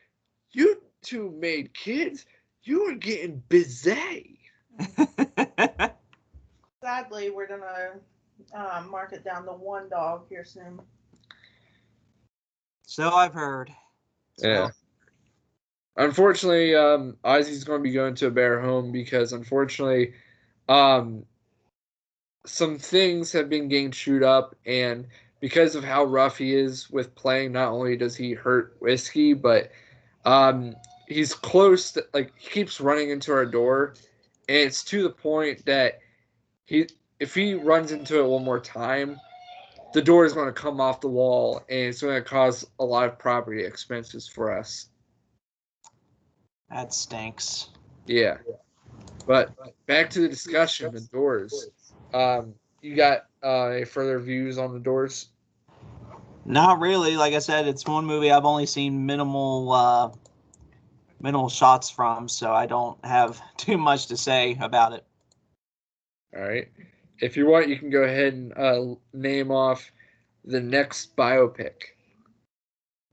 You two made kids. You are getting busy. Sadly, we're gonna mark it down to 1 dog here soon. So I've heard. Yeah. Unfortunately, Ozzy's going to be going to a bear home because, unfortunately, some things have been getting chewed up, and because of how rough he is with playing, not only does he hurt Whiskey, but he's close to, like, he keeps running into our door, and it's to the point that if he runs into it one more time, the door is going to come off the wall, and it's going to cause a lot of property expenses for us. That stinks. Yeah. But back to the discussion, The Doors. You got any further views on The Doors? Not really. Like I said, it's one movie I've only seen minimal shots from, so I don't have too much to say about it. All right. If you want, you can go ahead and name off the next biopic.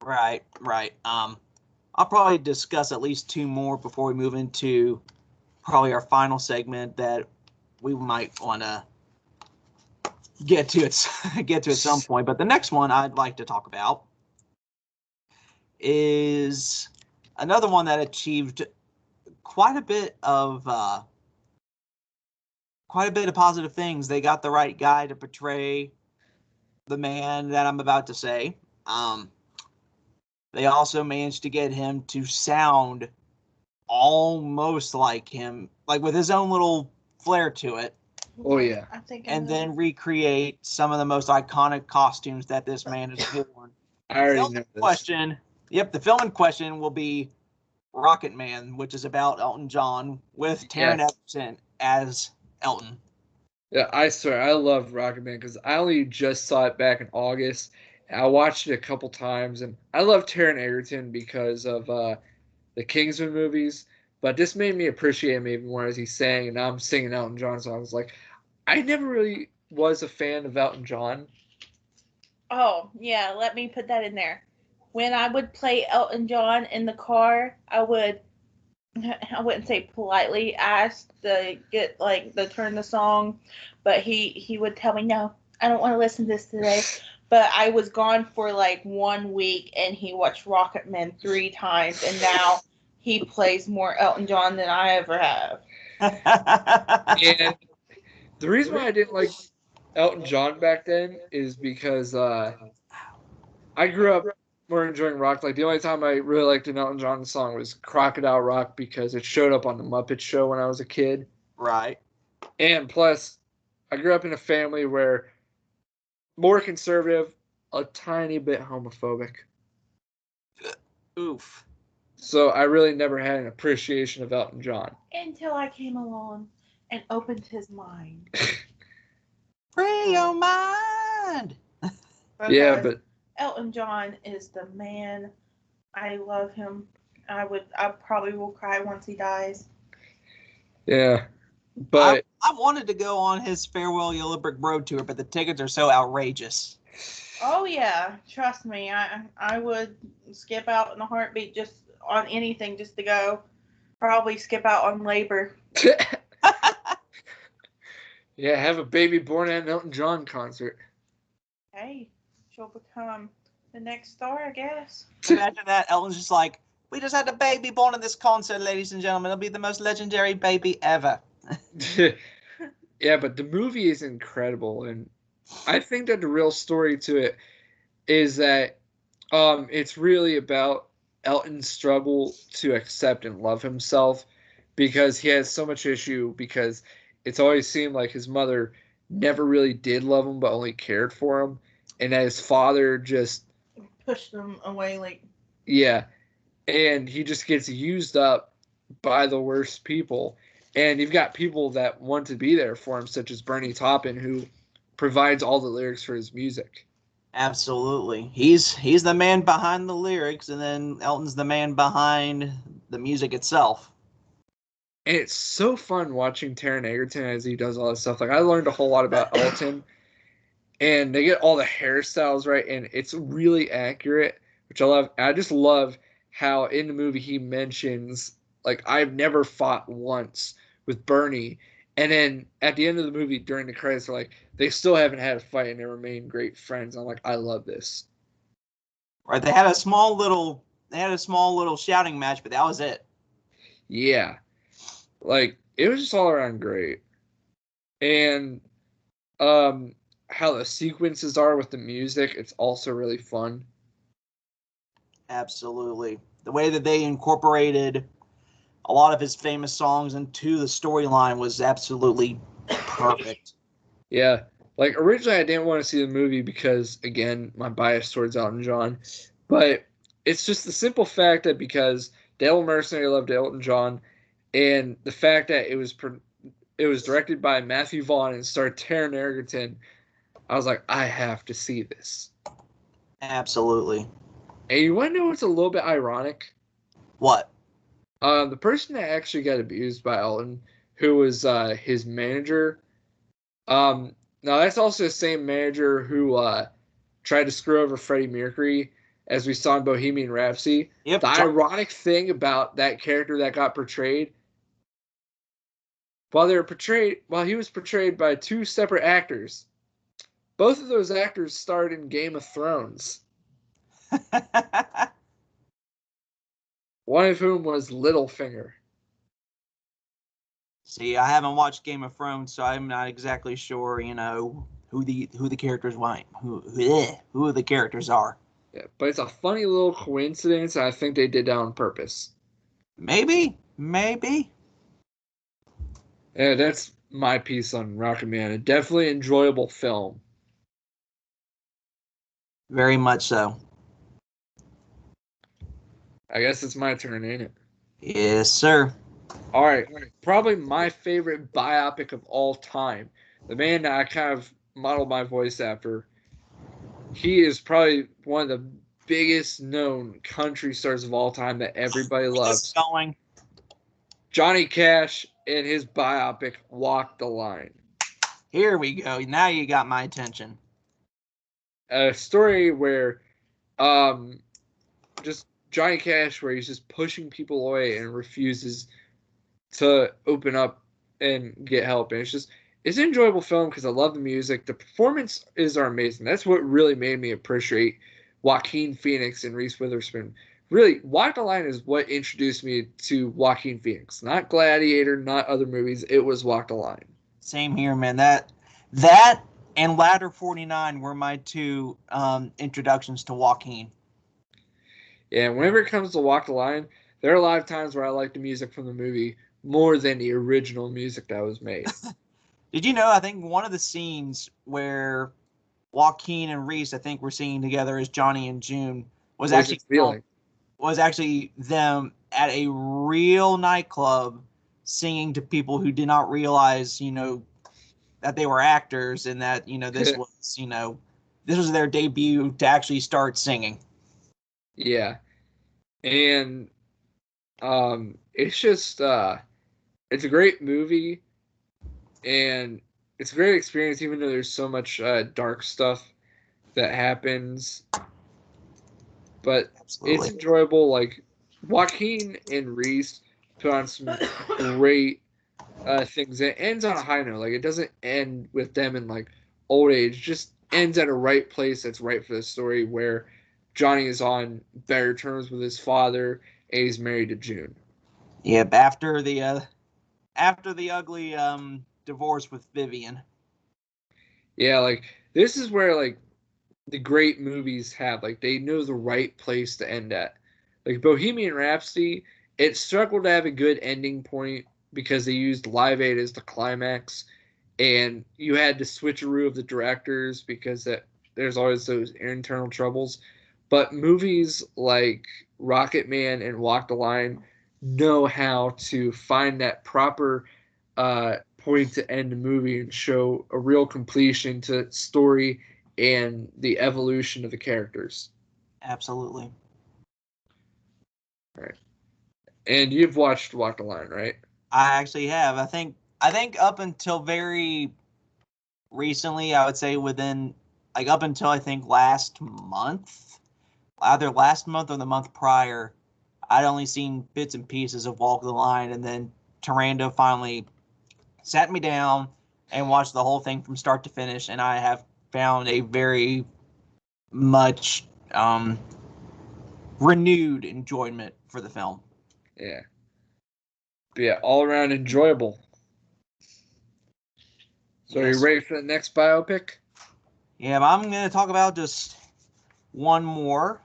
Right. I'll probably discuss at least two more before we move into probably our final segment that we might want to get to at some point. But the next one I'd like to talk about is another one that achieved quite a bit of positive things. They got the right guy to portray the man that I'm about to say. They also managed to get him to sound almost like him, like with his own little flair to it. Oh yeah. And then recreate some of the most iconic costumes that this man has worn. I already know this. The film in question will be Rocket Man, which is about Elton John with Taron Egerton as Elton. Yeah, I swear, I love Rocket Man because I only just saw it back in August. I watched it a couple times, and I love Taron Egerton because of the Kingsman movies. But this made me appreciate him even more as he sang, and now I'm singing Elton John songs. Like, I never really was a fan of Elton John. Oh, yeah, let me put that in there. When I would play Elton John in the car, I wouldn't say politely ask to get the turn the song, but he would tell me, no, I don't want to listen to this today. But I was gone for 1 week, and he watched Rocket Man 3 times, and now he plays more Elton John than I ever have. And the reason why I didn't like Elton John back then is because I grew up more enjoying rock. Like, the only time I really liked an Elton John song was Crocodile Rock because it showed up on the Muppet Show when I was a kid. Right. And plus, I grew up in a family where more conservative, a tiny bit homophobic. Oof. So I really never had an appreciation of Elton John. Until I came along and opened his mind. Free your mind. Yeah, but Elton John is the man. I love him. I probably will cry once he dies. Yeah. But I wanted to go on his Farewell Yellow Brick Road tour, but the tickets are so outrageous. Oh yeah, trust me. I would skip out in a heartbeat just on anything just to go. Probably skip out on labor. yeah, have a baby born at an Elton John concert. Hey, she'll become the next star, I guess. Imagine that. Elton's just like, we just had a baby born at this concert, ladies and gentlemen. It'll be the most legendary baby ever. Yeah, but the movie is incredible, and I think that the real story to it is that it's really about Elton's struggle to accept and love himself because he has so much issue because it's always seemed like his mother never really did love him but only cared for him, and that his father just pushed him away yeah, and he just gets used up by the worst people. And you've got people that want to be there for him, such as Bernie Taupin, who provides all the lyrics for his music. Absolutely. He's the man behind the lyrics, and then Elton's the man behind the music itself. And it's so fun watching Taron Egerton as he does all this stuff. Like, I learned a whole lot about Elton, and they get all the hairstyles right, and it's really accurate, which I love. I just love how in the movie he mentions, I've never fought once with Bernie. And then at the end of the movie, during the credits, they're like, they still haven't had a fight and they remain great friends. I'm like, I love this. Right. They had a small little shouting match, but that was it. Yeah. It was just all around great. And how the sequences are with the music, it's also really fun. Absolutely. The way that they incorporated a lot of his famous songs into the storyline was absolutely perfect. Yeah. Originally I didn't want to see the movie because, again, my bias towards Elton John. But it's just the simple fact that because Devil Mercenary loved Elton John, and the fact that it was directed by Matthew Vaughn and starred Taron Egerton, I was like, I have to see this. Absolutely. And you want to know what's a little bit ironic? What? The person that actually got abused by Elton, who was his manager. Now that's also the same manager who tried to screw over Freddie Mercury, as we saw in Bohemian Rhapsody. Yep. The ironic thing about that character that got portrayed, while he was portrayed by two separate actors, both of those actors starred in Game of Thrones. One of whom was Littlefinger. See, I haven't watched Game of Thrones, so I'm not exactly sure, who the characters who the characters are. Yeah, but it's a funny little coincidence. I think they did that on purpose. Maybe. Yeah, that's my piece on Rocketman. A definitely enjoyable film. Very much so. I guess it's my turn, ain't it? Yes, sir. All right. Probably my favorite biopic of all time. The man that I kind of modeled my voice after. He is probably one of the biggest known country stars of all time that everybody loves. Going. Johnny Cash and his biopic Walk the Line. Here we go. Now you got my attention. A story where just Johnny Cash, where he's just pushing people away and refuses to open up and get help. And it's an enjoyable film because I love the music. The performances are amazing. That's what really made me appreciate Joaquin Phoenix and Reese Witherspoon. Really, Walk the Line is what introduced me to Joaquin Phoenix. Not Gladiator, not other movies. It was Walk the Line. Same here, man. That and Ladder 49 were my two introductions to Joaquin. Yeah, whenever it comes to Walk the Line, there are a lot of times where I like the music from the movie more than the original music that was made. Did you know, I think one of the scenes where Joaquin and Reese, I think, were singing together as Johnny and June, was actually them at a real nightclub singing to people who did not realize, that they were actors and that, this was their debut to actually start singing. Yeah. And it's just it's a great movie and it's a great experience, even though there's so much dark stuff that happens. But Absolutely. It's enjoyable. Like Joaquin and Reese put on some great things. It ends on a high note. Like it doesn't end with them in like old age. It just ends at a right place that's right for the story, where Johnny is on better terms with his father and he's married to June. Yep, after the ugly divorce with Vivian. Yeah, like this is where like the great movies have, like they know the right place to end at. Like Bohemian Rhapsody, it struggled to have a good ending point because they used Live Aid as the climax, and you had to switcheroo of the directors because there's always those internal troubles. But movies like Rocket Man and Walk the Line know how to find that proper point to end the movie and show a real completion to story and the evolution of the characters. Absolutely. Right. And you've watched Walk the Line, right? I actually have. I think up until very recently, I would say within up until I think last month, either last month or the month prior, I'd only seen bits and pieces of Walk the Line, and then Tarando finally sat me down and watched the whole thing from start to finish, and I have found a very much renewed enjoyment for the film. Yeah. But yeah, all around enjoyable. So Yes. are you ready for the next biopic? Yeah, but I'm going to talk about just one more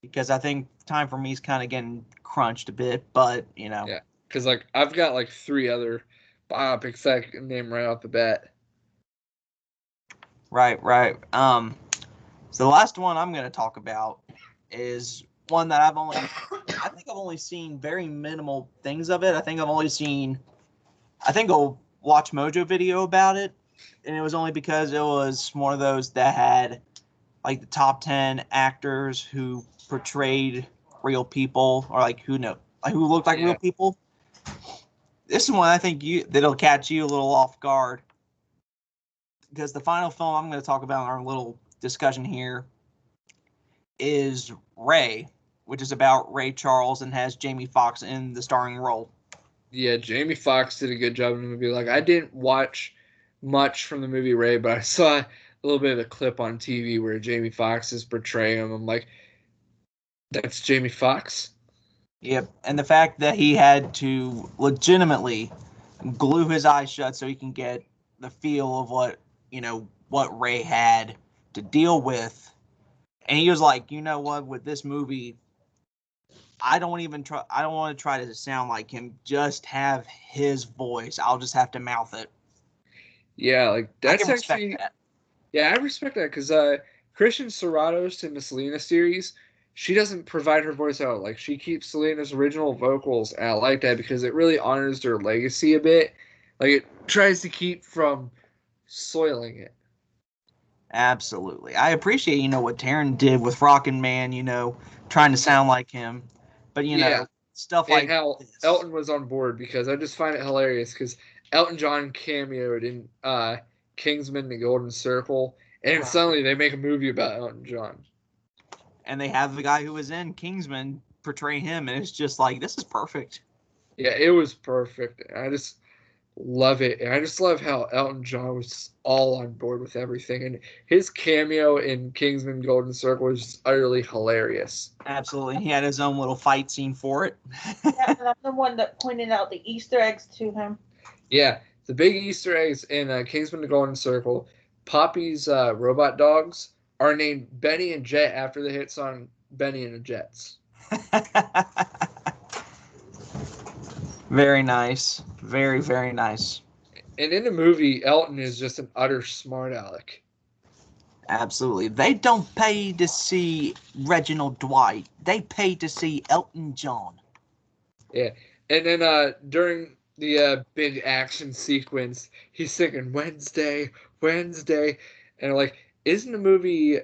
because I think time for me is kind of getting crunched a bit, but, Yeah, because like I've got like 3 other biopics that I can name right off the bat. Right. So the last one I'm going to talk about is one that I think I've only seen very minimal things of it. I think I'll watch Mojo video about it, and it was only because it was one of those that had like the top 10 actors who portrayed real people, or like who looked like real people. This is one I think that'll catch you a little off guard, because the final film I'm going to talk about in our little discussion here is Ray, which is about Ray Charles and has Jamie Foxx in the starring role. Yeah, Jamie Foxx did a good job in the movie. Like, I didn't watch much from the movie Ray, but I saw a little bit of a clip on TV where Jamie Foxx is portraying him. I'm like, that's Jamie Foxx? Yep, and the fact that he had to legitimately glue his eyes shut so he can get the feel of what Ray had to deal with. And he was like, you know what, with this movie, I don't want to try to sound like him. Just have his voice. I'll just have to mouth it. Yeah, like that's I can respect actually that. Yeah, I respect that because Christian Serratos in the Selena series, she doesn't provide her voice out. Like, she keeps Selena's original vocals, and I like that because it really honors their legacy a bit. Like, it tries to keep from soiling it. Absolutely. I appreciate, what Taryn did with Rockin' Man, trying to sound like him. But, Yeah, stuff and like how this. Elton was on board because I just find it hilarious because Elton John cameoed in Kingsman: The Golden Circle, and Right. suddenly they make a movie about Elton John. And they have the guy who was in Kingsman portray him, and it's just like, this is perfect. Yeah, it was perfect. I just love it. And I just love how Elton John was all on board with everything. And his cameo in Kingsman Golden Circle was just utterly hilarious. Absolutely. He had his own little fight scene for it. Yeah, and I'm the one that pointed out the Easter eggs to him. Yeah, the big Easter eggs in Kingsman the Golden Circle. Poppy's robot dogs are named Benny and Jet after the hit song Benny and the Jets. Very nice. Very, very nice. And in the movie, Elton is just an utter smart aleck. Absolutely. They don't pay to see Reginald Dwight. They pay to see Elton John. Yeah. And then during the big action sequence, he's singing Wednesday, Wednesday. And like, isn't the movie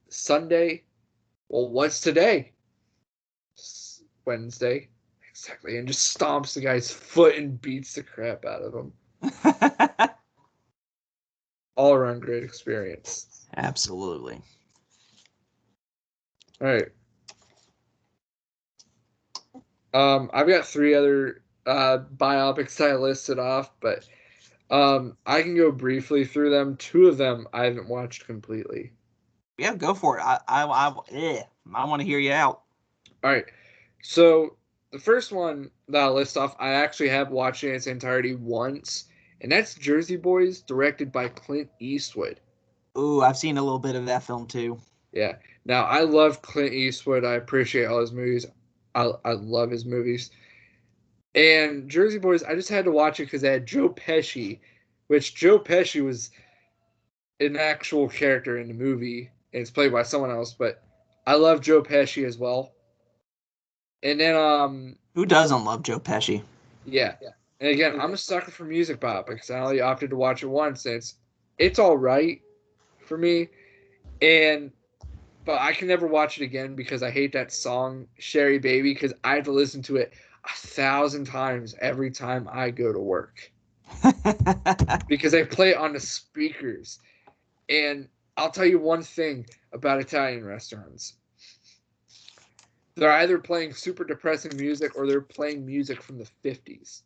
Sunday? Well, what's today? Wednesday. Exactly. And just stomps the guy's foot and beats the crap out of him. All around great experience. Absolutely. All right. I've got 3 other biopics I listed off, but I can go briefly through them. 2 of them I haven't watched completely. Yeah, go for it. I want to hear you out. All right. So the first one that I'll list off, I actually have watched in its entirety once, and that's Jersey Boys, directed by Clint Eastwood. Ooh, I've seen a little bit of that film too. Yeah. Now, I love Clint Eastwood. I appreciate all his movies. I love his movies. And Jersey Boys, I just had to watch it because they had Joe Pesci, which Joe Pesci was an actual character in the movie, and it's played by someone else, but I love Joe Pesci as well. And then, Who doesn't love Joe Pesci? yeah. And again, I'm a sucker for music biopics. I only opted to watch it once, and it's all right for me. But I can never watch it again because I hate that song, Sherry Baby, because I have to listen to it 1,000 times every time I go to work. Because they play it on the speakers. And I'll tell you one thing about Italian restaurants. They're either playing super depressing music or they're playing music from the 50s.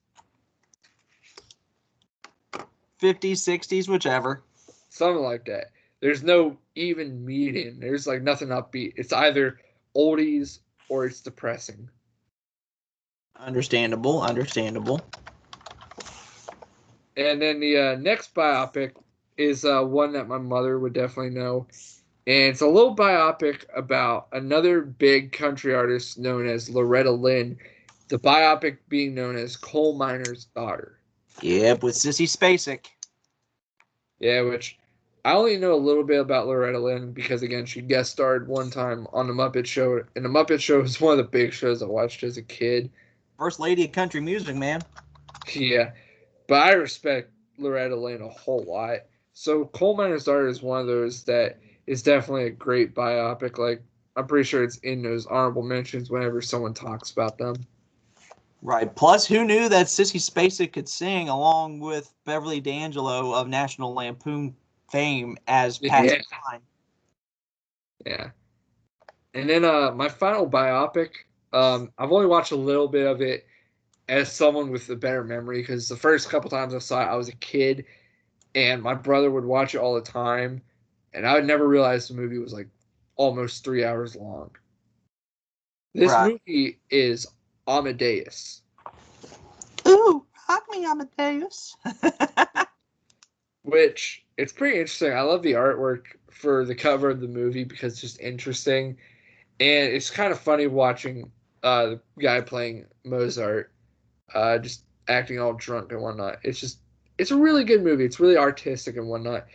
50s, 60s, whichever. Something like that. There's no even median. There's like nothing upbeat. It's either oldies or it's depressing. Understandable. And then the next biopic is one that my mother would definitely know. And it's a little biopic about another big country artist known as Loretta Lynn. The biopic being known as Coal Miner's Daughter. Yep, with Sissy Spacek. Yeah, which I only know a little bit about Loretta Lynn because, again, she guest starred one time on The Muppet Show, and The Muppet Show was one of the big shows I watched as a kid. First lady of country music, man. Yeah, but I respect Loretta Lynn a whole lot. So Coal Miner's Daughter is one of those that is definitely a great biopic. Like, I'm pretty sure it's in those honorable mentions whenever someone talks about them. Right. Plus, who knew that Sissy Spacek could sing along with Beverly D'Angelo of National Lampoon fame as Patsy Cline? Yeah. And then my final biopic, I've only watched a little bit of it as someone with a better memory because the first couple times I saw it, I was a kid, and my brother would watch it all the time, and I would never realize the movie was like almost 3 hours long. This movie is Amadeus. Ooh, rock me, Amadeus. Which, it's pretty interesting. I love the artwork for the cover of the movie because it's just interesting. And it's kind of funny watching the guy playing Mozart just acting all drunk and whatnot. It's a really good movie. It's really artistic and whatnot.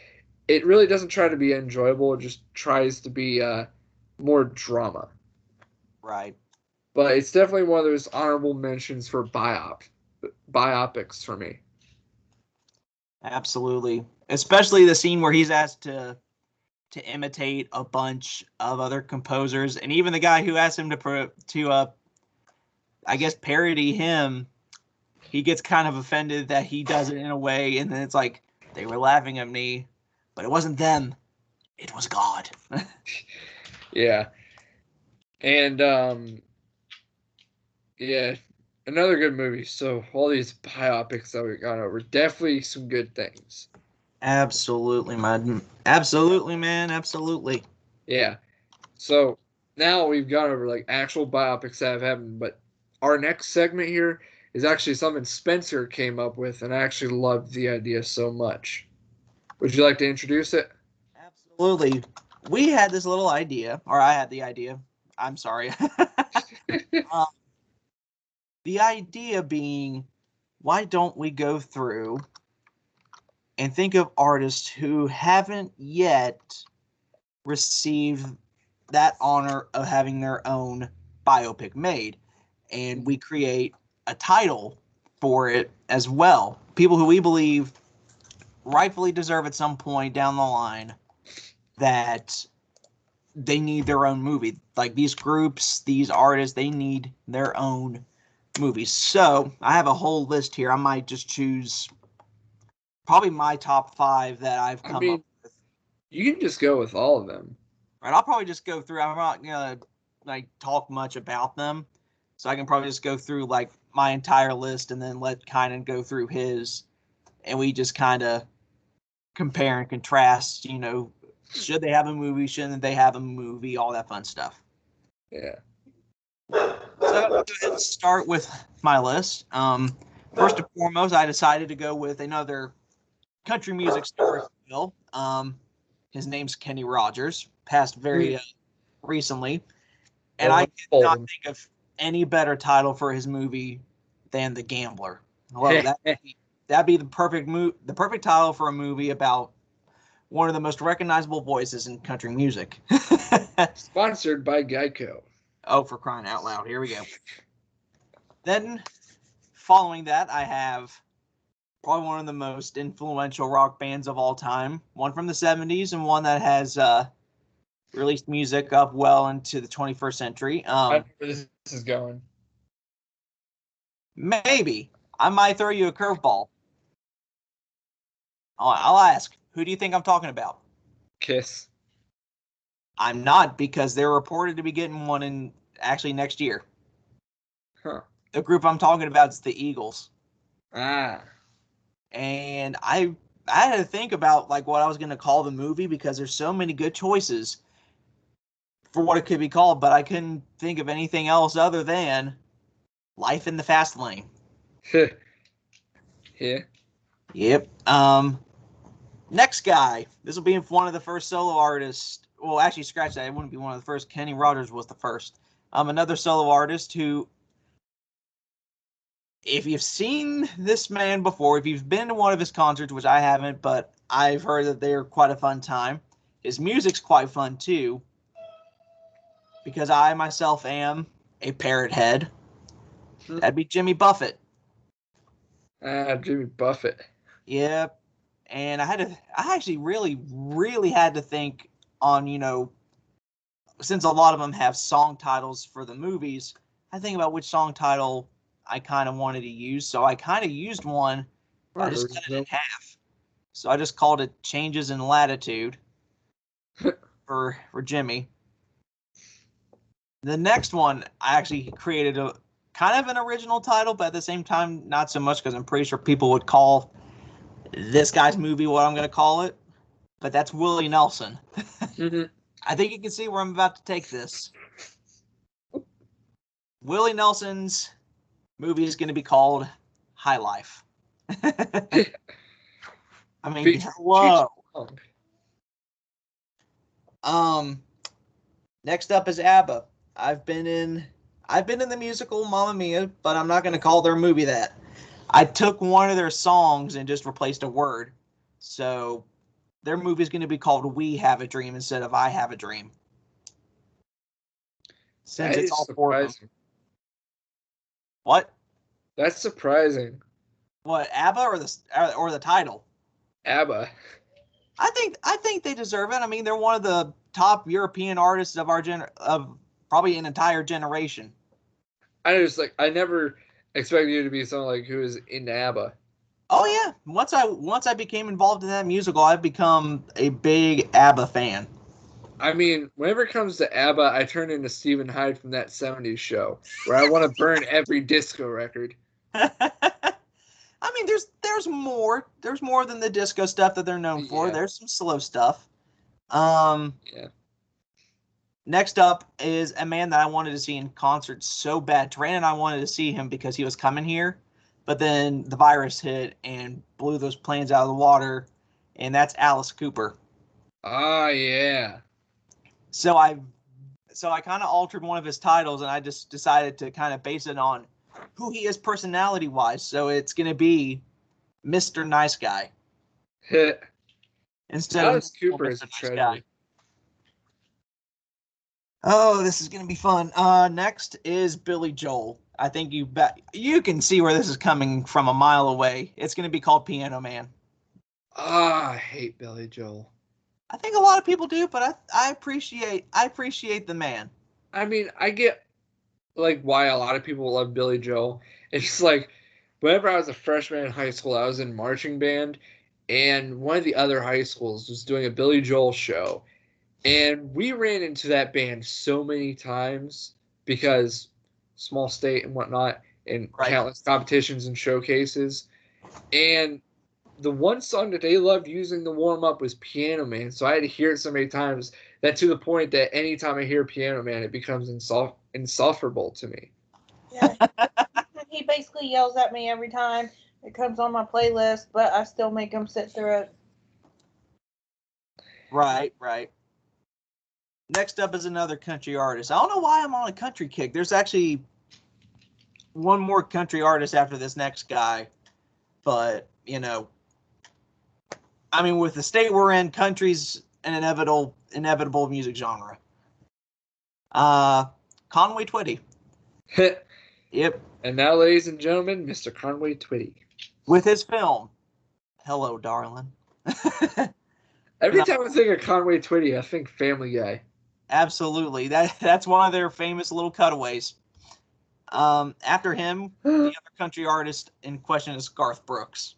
It really doesn't try to be enjoyable. It just tries to be more drama. Right. But it's definitely one of those honorable mentions for biopics for me. Absolutely. Especially the scene where he's asked to imitate a bunch of other composers, and even the guy who asked him to I guess parody him, he gets kind of offended that he does it in a way, and then it's like they were laughing at me, but it wasn't them, it was God. Yeah. And yeah, another good movie. So all these biopics that we've gone over, definitely some good things. Absolutely, man. Absolutely, man. Absolutely. Yeah. So now we've gone over like actual biopics that have happened, but our next segment here is actually something Spencer came up with, and I actually loved the idea so much. Would you like to introduce it? Absolutely. We had this little idea, or I had the idea. I'm sorry. The idea being, why don't we go through and think of artists who haven't yet received that honor of having their own biopic made, and we create a title for it as well. People who we believe rightfully deserve at some point down the line that they need their own movie. Like these groups, these artists, they need their own movies. So I have a whole list here. I might just choose probably my top 5 that I've come up with. You can just go with all of them. Right, I'll probably just go through. I'm not gonna like talk much about them, so I can probably just go through like my entire list and then let Kynan go through his, and we just kind of compare and contrast. You know, should they have a movie? Shouldn't they have a movie? All that fun stuff. Yeah. So I'll go ahead and start with my list. First and foremost, I decided to go with another country music star, if you will. His name's Kenny Rogers, passed very recently, and I could not think of any better title for his movie than The Gambler. Well, that'd be the perfect title for a movie about one of the most recognizable voices in country music. Sponsored by Geico. Oh, for crying out loud. Here we go. Then, following that, I have probably one of the most influential rock bands of all time. One from the 70s and one that has released music up well into the 21st century. I know where this is going. Maybe. I might throw you a curveball. I'll ask, who do you think I'm talking about? Kiss. I'm not, because they're reported to be getting one in actually next year. Huh. The group I'm talking about is the Eagles. Ah. And I had to think about like what I was going to call the movie because there's so many good choices for what it could be called, but I couldn't think of anything else other than Life in the Fast Lane. Yeah. Yep. Next guy. This will be one of the first solo artists. Well, actually, scratch that. It wouldn't be one of the first. Kenny Rogers was the first. Another solo artist who, if you've seen this man before, if you've been to one of his concerts, which I haven't, but I've heard that they're quite a fun time. His music's quite fun too, because I myself am a parrot head. That'd be Jimmy Buffett. Jimmy Buffett. Yep. And I actually really had to think on, since a lot of them have song titles for the movies, I think about which song title I kind of wanted to use. So I kind of used one, but I just cut it in half. So I just called it Changes in Latitude for Jimmy. The next one, I actually created a kind of an original title, but at the same time, not so much, because I'm pretty sure people would call this guy's movie what I'm going to call it. But that's Willie Nelson. I think you can see where I'm about to take this. Willie Nelson's movie is going to be called High Life. I mean, hello. Next up is ABBA. I've been in the musical Mamma Mia, but I'm not going to call their movie that. I took one of their songs and just replaced a word. So their movie is going to be called We Have a Dream instead of I Have a Dream. Since it's all four of them. What? That's surprising. What, ABBA or the title? ABBA. I think they deserve it. I mean, they're one of the top European artists of our of probably an entire generation. I never expected you to be someone like who is into ABBA. Oh yeah, once I became involved in that musical, I've become a big ABBA fan. I mean, whenever it comes to ABBA, I turn into Stephen Hyde from that 70s show, where I want to burn every disco record. I mean, there's more than the disco stuff that they're known for. Yeah. There's some slow stuff. Yeah. Next up is a man that I wanted to see in concert so bad. Taran and I wanted to see him because he was coming here, but then the virus hit and blew those plans out of the water, and that's Alice Cooper. Ah, yeah. So I kind of altered one of his titles, and I just decided to kind of base it on who he is personality-wise. So it's going to be Mr. Nice Guy. Instead Alice of Cooper is a treasure. Oh, this is going to be fun. Next is Billy Joel. I think you can see where this is coming from a mile away. It's going to be called Piano Man. I hate Billy Joel. I think a lot of people do, but I appreciate the man. I mean, I get like why a lot of people love Billy Joel. It's like whenever I was a freshman in high school, I was in marching band, and one of the other high schools was doing a Billy Joel show. And we ran into that band so many times because small state and whatnot, and countless competitions and showcases. And the one song that they loved using to warm up was Piano Man. So I had to hear it so many times that to the point that anytime I hear Piano Man, it becomes insufferable to me. Yeah. He basically yells at me every time it comes on my playlist, but I still make him sit through it. Right. Next up is another country artist. I don't know why I'm on a country kick. There's actually one more country artist after this next guy. But, I mean, with the state we're in, country's an inevitable music genre. Conway Twitty. Yep. And now, ladies and gentlemen, Mr. Conway Twitty. With his film, Hello, Darling. Every time I think of Conway Twitty, I think Family Guy. Absolutely. That's one of their famous little cutaways. After him, the other country artist in question is Garth Brooks.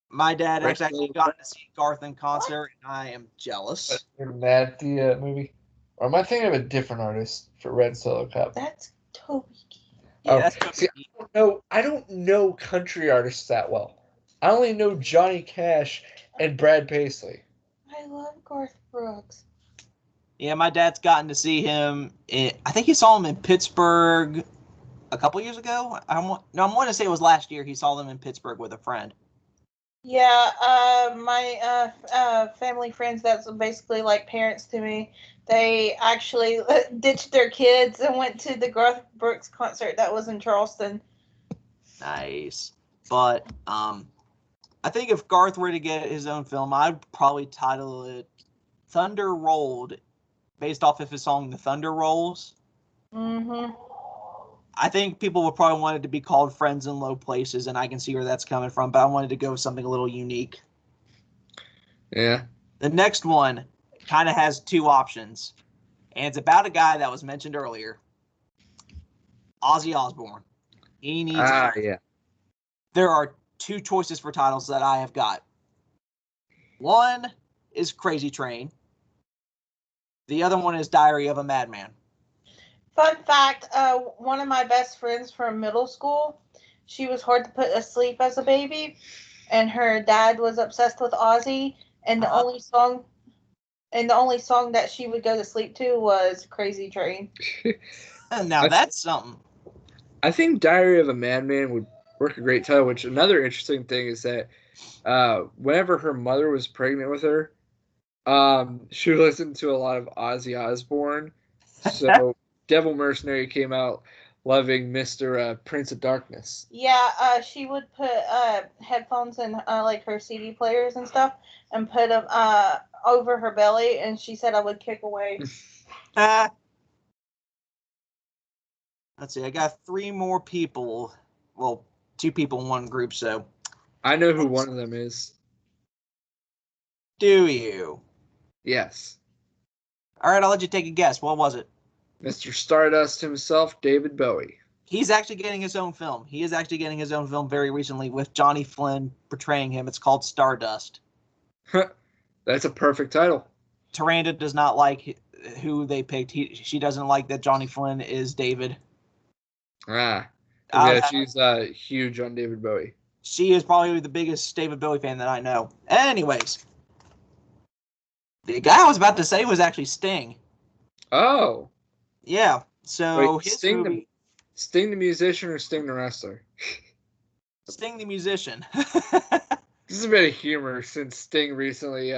My dad has actually gotten to see Garth in concert, and I am jealous. You're mad at the movie? Or am I thinking of a different artist for Red Solo Cup? That's Toby Keith. Yeah, that's Toby Keith. I don't know country artists that well. I only know Johnny Cash and Brad Paisley. I love Garth Brooks. Yeah, my dad's gotten to see him. I think he saw him in Pittsburgh a couple years ago. I'm wanting to say it was last year. He saw them in Pittsburgh with a friend. Yeah, my family friends that's basically like parents to me. They actually ditched their kids and went to the Garth Brooks concert that was in Charleston. Nice, but I think if Garth were to get his own film, I'd probably title it Thunder Rolled, based off of his song The Thunder Rolls. Mm-hmm. I think people would probably want it to be called Friends in Low Places, and I can see where that's coming from, but I wanted to go with something a little unique. Yeah. The next one kind of has two options, and it's about a guy that was mentioned earlier, Ozzy Osbourne. He needs Yeah. There are two choices for titles that I have got. One is Crazy Train. The other one is Diary of a Madman. Fun fact, one of my best friends from middle school, she was hard to put asleep as a baby, and her dad was obsessed with Ozzy, and the only song that she would go to sleep to was Crazy Train. Now that's something. I think Diary of a Madman would work a great title, which another interesting thing is that whenever her mother was pregnant with her, she listened to a lot of Ozzy Osbourne. So Devil Mercenary came out loving Mr. Prince of Darkness. Yeah, she would put headphones in like her CD players and stuff, and put them over her belly, and she said I would kick away. Let's see, I got three more people. Well, two people in one group, so. I know who one of them is. Do you? Yes. All right, I'll let you take a guess. What was it? Mr. Stardust himself, David Bowie. He's actually getting his own film. He is actually getting his own film very recently with Johnny Flynn portraying him. It's called Stardust. That's a perfect title. Taranda does not like who they picked. She doesn't like that Johnny Flynn is David. Yeah, she's huge on David Bowie. She is probably the biggest David Bowie fan that I know. Anyways, the guy I was about to say was actually Sting. Oh. Yeah. So wait, his Sting movie, Sting the musician or Sting the wrestler? Sting the musician. This is a bit of humor since Sting recently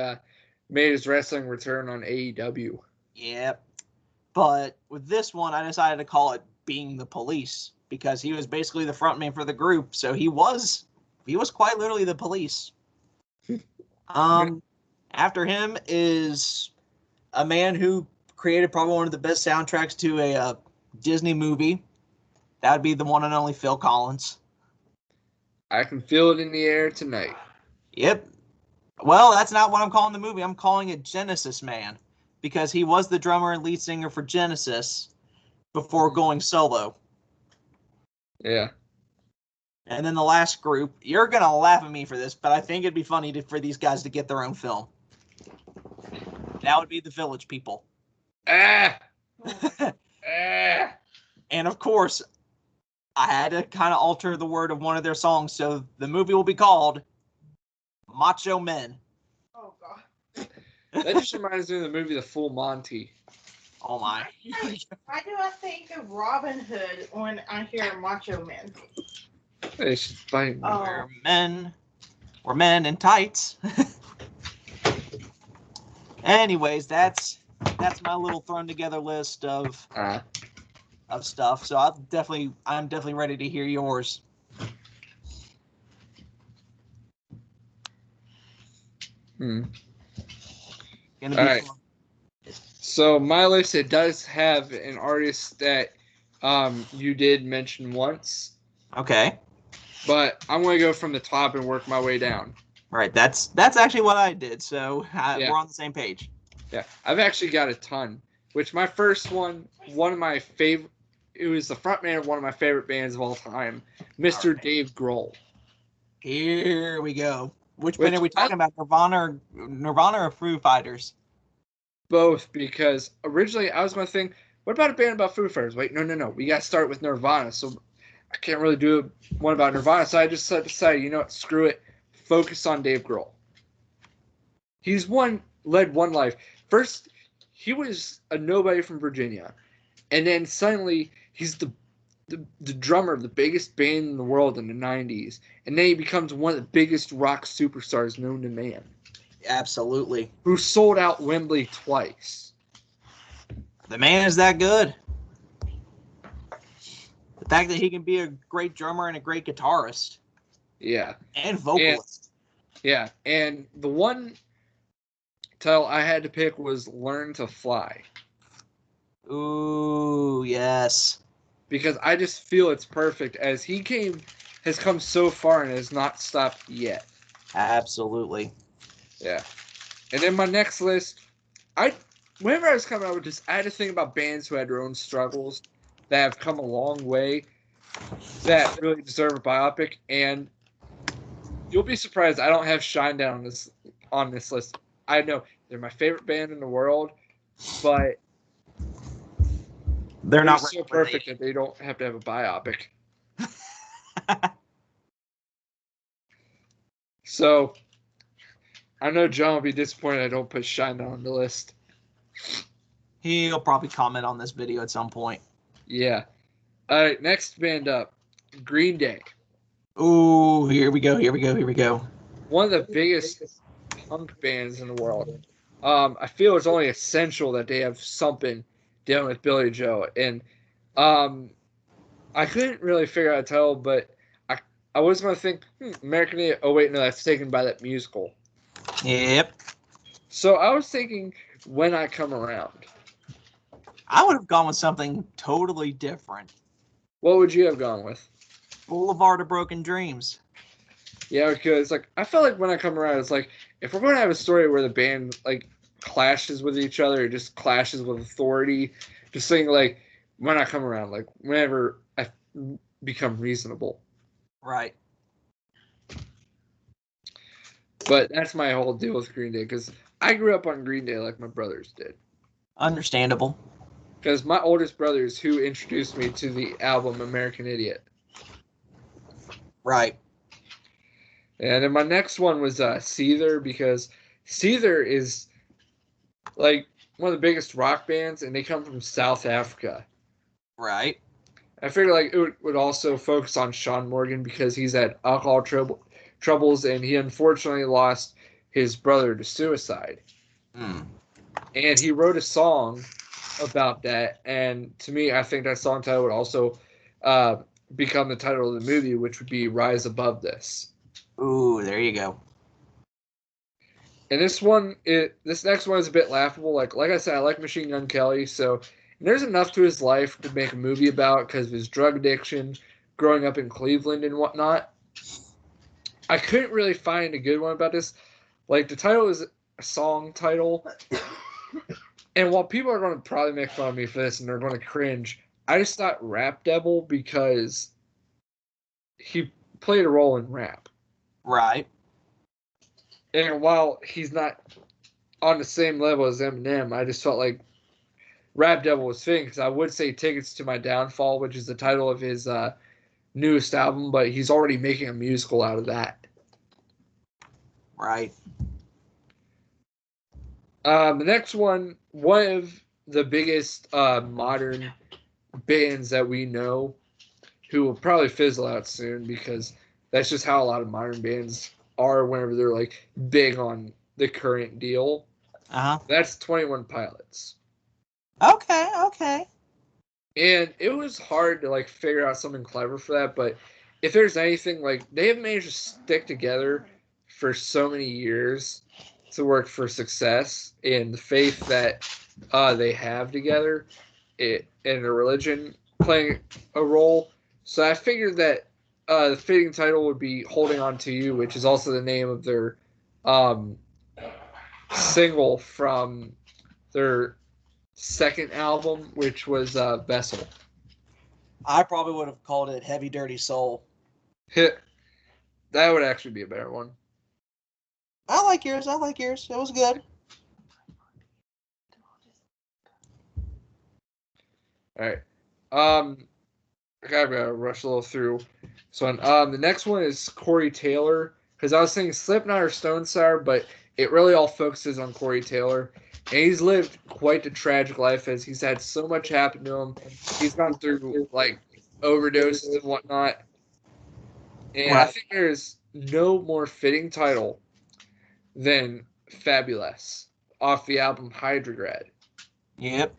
made his wrestling return on AEW. Yep. But with this one, I decided to call it Being the Police because he was basically the frontman for the group. So he was quite literally the police. After him is a man who created probably one of the best soundtracks to a Disney movie. That would be the one and only Phil Collins. I Can Feel It in the Air Tonight. Yep. Well, that's not what I'm calling the movie. I'm calling it Genesis Man because he was the drummer and lead singer for Genesis before going solo. Yeah. And then the last group, you're going to laugh at me for this, but I think it'd be funny for these guys to get their own film. That would be the Village People. And of course, I had to kind of alter the word of one of their songs, so the movie will be called Macho Men. Oh, God. That just reminds me of the movie The Full Monty. Oh, my. Why do I think of Robin Hood when I hear Macho Man? They should fight me. Oh. We're men in tights. Anyways, that's my little thrown together list of stuff. So I'm definitely ready to hear yours. All right. Fun. So my list, it does have an artist that you did mention once. Okay. But I'm going to go from the top and work my way down. Right. That's actually what I did. So we're on the same page. Yeah. I've actually got a ton. Which my first one of my favorite, it was the frontman of one of my favorite bands of all time, Mr. Right. Dave Grohl. Here we go. Which band are we talking about? Nirvana or Foo Fighters? Both, because originally I was going to think, what about a band about Foo Fighters? Wait, no. We got to start with Nirvana. So I can't really do one about Nirvana. So I just decided, you know what, screw it. Focus on Dave Grohl. He's led one life. First, he was a nobody from Virginia. And then suddenly, he's the drummer of the biggest band in the world in the 90s. And then he becomes one of the biggest rock superstars known to man. Absolutely. Who sold out Wembley twice. The man is that good. The fact that he can be a great drummer and a great guitarist. Yeah. And vocalist. Yeah, and the one title I had to pick was Learn to Fly. Ooh, yes. Because I just feel it's perfect as has come so far and has not stopped yet. Absolutely. Yeah. And then my next list, whenever I was coming up with this, I had to think about bands who had their own struggles that have come a long way that really deserve a biopic. And you'll be surprised I don't have Shinedown on this list. I know they're my favorite band in the world, but They're not so perfect that they don't have to have a biopic. So I know John will be disappointed I don't put Shinedown on the list. He'll probably comment on this video at some point. Yeah. All right, next band up, Green Day. Ooh, here we go. One of the biggest punk bands in the world. I feel it's only essential that they have something dealing with Billy Joe. And I couldn't really figure out a title, but I was going to think, American Idiot. Oh, wait, no, that's taken by that musical. Yep. So I was thinking When I Come Around. I would have gone with something totally different. What would you have gone with? Boulevard of Broken Dreams. Yeah, because I felt like When I Come Around, it's like if we're going to have a story where the band clashes with each other, or just clashes with authority, just saying When I Come Around, whenever I become reasonable. Right. But that's my whole deal with Green Day, because I grew up on Green Day like my brothers did. Understandable. Because my oldest brother is who introduced me to the album American Idiot. Right. And then my next one was Seether, because Seether is one of the biggest rock bands, and they come from South Africa. Right. I figured it would also focus on Sean Morgan because he's had alcohol troubles, and he unfortunately lost his brother to suicide. Mm. And he wrote a song about that, and to me, I think that song title would also become the title of the movie, which would be Rise Above This. Ooh, there you go. And this next one is a bit laughable. Like I said, I like Machine Gun Kelly, so there's enough to his life to make a movie about because of his drug addiction, growing up in Cleveland and whatnot. I couldn't really find a good one about this. The title is a song title, and while people are going to probably make fun of me for this and they're going to cringe, I just thought Rap Devil because he played a role in rap. Right. And while he's not on the same level as Eminem, I just felt like Rap Devil was fitting because I would say Tickets to My Downfall, which is the title of his newest album, but he's already making a musical out of that. Right. The next one of the biggest modern bands that we know, who will probably fizzle out soon because that's just how a lot of modern bands are whenever they're big on the current deal. That's 21 Pilots. Okay. And it was hard to figure out something clever for that, but if there's anything, they have managed to stick together for so many years to work for success, and the faith that they have together, and a religion playing a role. So I figured that the fitting title would be Holding On To You, which is also the name of their single from their second album, which was Vessel. I probably would have called it Heavy Dirty Soul. That would actually be a better one. I like yours. It was good. All right. I gotta rush a little through. So the next one is Corey Taylor, because I was thinking Slipknot or Stone Sour, but it really all focuses on Corey Taylor. And he's lived quite a tragic life as he's had so much happen to him. He's gone through overdoses and whatnot. And I think there's no more fitting title than Fabulous off the album Hydrograd. Yep.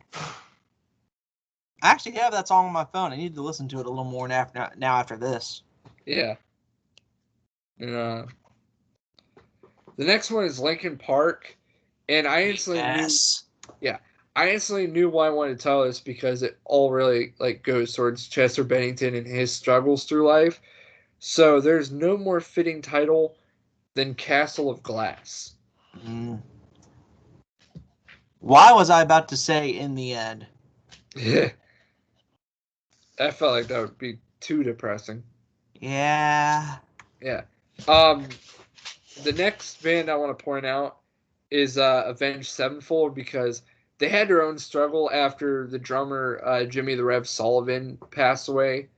I actually have that song on my phone. I need to listen to it a little more now after this. Yeah. And, The next one is Linkin Park, and I instantly knew why I wanted to tell this because it all really like goes towards Chester Bennington and his struggles through life. So there's no more fitting title than Castle of Glass. Mm. Why was I about to say in the end? Yeah. I felt like that would be too depressing. Yeah. Yeah. The next band I want to point out is Avenged Sevenfold because they had their own struggle after the drummer Jimmy the Rev Sullivan passed away,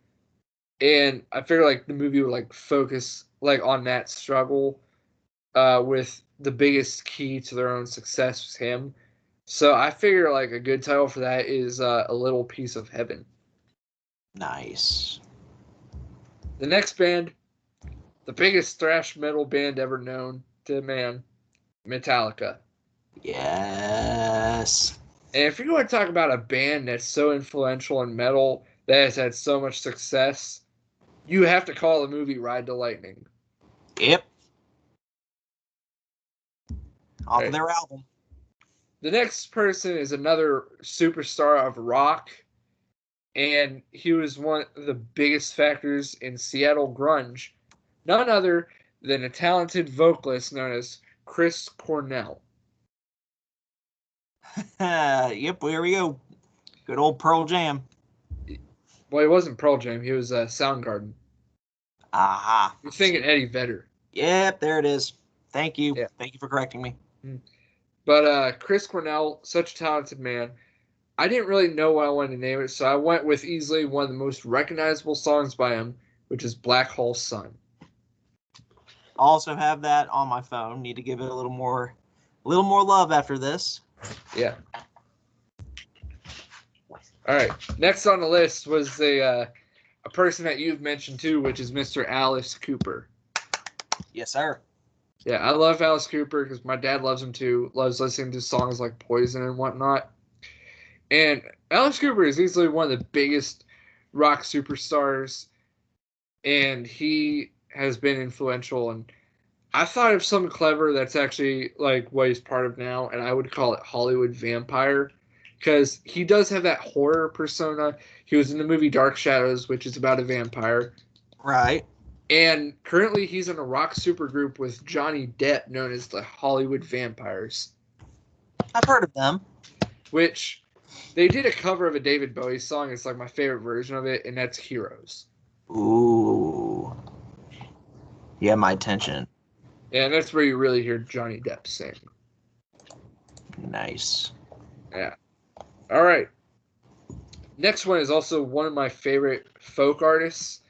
and I figured like the movie would like focus like on that struggle, with the biggest key to their own success was him. So I figure like a good title for that is A Little Piece of Heaven. Nice. The next band, the biggest thrash metal band ever known to man, Metallica. Yes. And if you're going to talk about a band that's so influential in metal that has had so much success, you have to call the movie Ride to Lightning. Yep. Off Right. of their album. The next person is another superstar of rock, and he was one of the biggest factors in Seattle grunge. None other than a talented vocalist known as Chris Cornell. Yep, here we go. Good old Pearl Jam. Well, he wasn't Pearl Jam. He was Soundgarden. Aha. You're thinking Eddie Vedder. Yep, there it is. Thank you. Yeah. Thank you for correcting me. But Chris Cornell, such a talented man. I didn't really know what I wanted to name it, so I went with easily one of the most recognizable songs by him, which is Black Hole Sun. Also have that on my phone. Need to give it a little more love after this. Yeah. All right. Next on the list was a person that you've mentioned too, which is Mr. Alice Cooper. Yes, sir. Yeah, I love Alice Cooper because my dad loves him too. Loves listening to songs like Poison and whatnot. And Alice Cooper is easily one of the biggest rock superstars, and he has been influential. And I thought of something clever that's actually like what he's part of now, and I would call it Hollywood Vampire, because he does have that horror persona. He was in the movie Dark Shadows, which is about a vampire. Right. And currently he's in a rock supergroup with Johnny Depp known as the Hollywood Vampires. I've heard of them. Which they did a cover of a David Bowie song. It's like my favorite version of it, and that's Heroes. Ooh. Yeah, my attention. Yeah, and that's where you really hear Johnny Depp sing. Nice. Yeah. All right. Next one is also one of my favorite folk artists.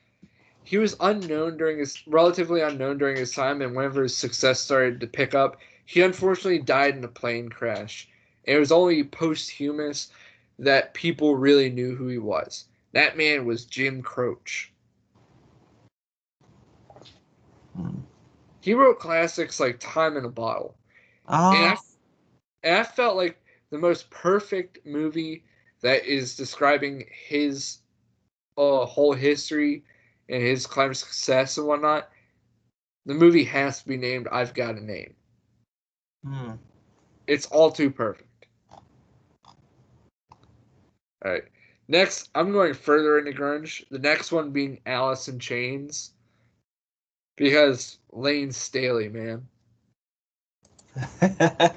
He was relatively unknown during his time, and whenever his success started to pick up, he unfortunately died in a plane crash. And it was only posthumous that people really knew who he was. That man was Jim Croce. He wrote classics like Time in a Bottle. Oh. And I felt like the most perfect movie that is describing his whole history and his climb of success and whatnot, the movie has to be named I've Got a Name. It's all too perfect. All right. Next, I'm going further into grunge. The next one being Alice in Chains. Because Lane Staley, man. And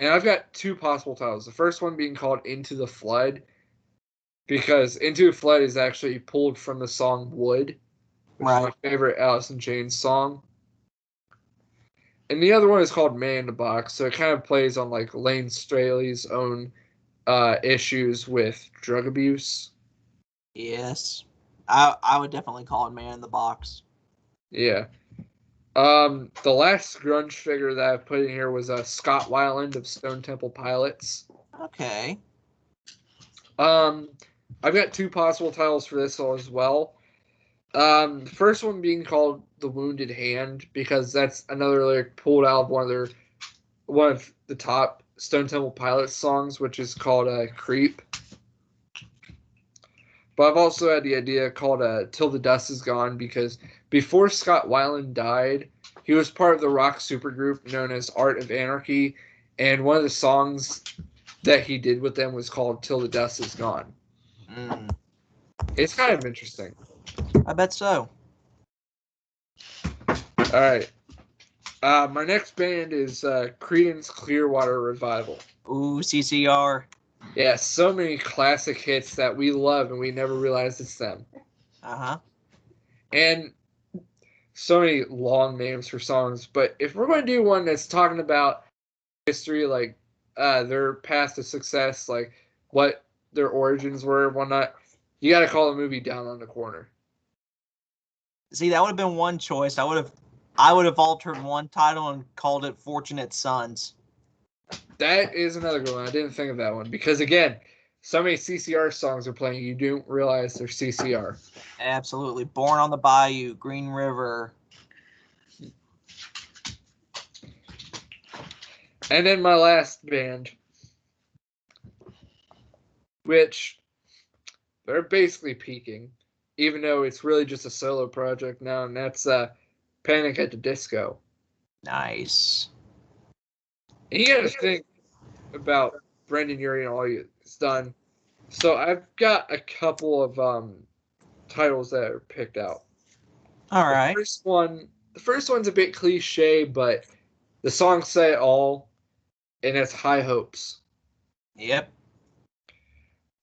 I've got two possible titles. The first one being called Into the Flood. Because Into the Flood is actually pulled from the song Wood, which is my favorite Alice in Chains song. And the other one is called Man in the Box. So it kind of plays on like Lane Staley's own issues with drug abuse. Yes. I would definitely call it Man in the Box. Yeah. The last grunge figure that I put in here was Scott Weiland of Stone Temple Pilots. Okay. I've got two possible titles for this as well. The first one being called The Wounded Hand, because that's another lyric pulled out of one of the top Stone Temple Pilots songs, which is called Creep. But I've also had the idea called Till the Dust Is Gone, because before Scott Weiland died, he was part of the rock supergroup known as Art of Anarchy, and one of the songs that he did with them was called "Till the Dust Is Gone." Mm, It's kind of interesting. I bet so. All right. My next band is Creedence Clearwater Revival. Ooh, CCR. Yeah, so many classic hits that we love and we never realize it's them. Uh-huh. And so many long names for songs. But if we're going to do one that's talking about history, like their past of success, like what their origins were and whatnot, you got to call the movie Down on the Corner. See, that would have been one choice. I would have altered one title and called it Fortunate Sons. That is another good one. I didn't think of that one because, again, so many CCR songs are playing, you don't realize they're CCR. Absolutely. Born on the Bayou, Green River. And then my last band, which they're basically peaking, even though it's really just a solo project now, and that's Panic at the Disco. Nice. And you got to think about Brendan Urie and all he's done. So I've got a couple of titles that are picked out. All right. The first one's a bit cliche, but the song say it all, and it's High Hopes. Yep.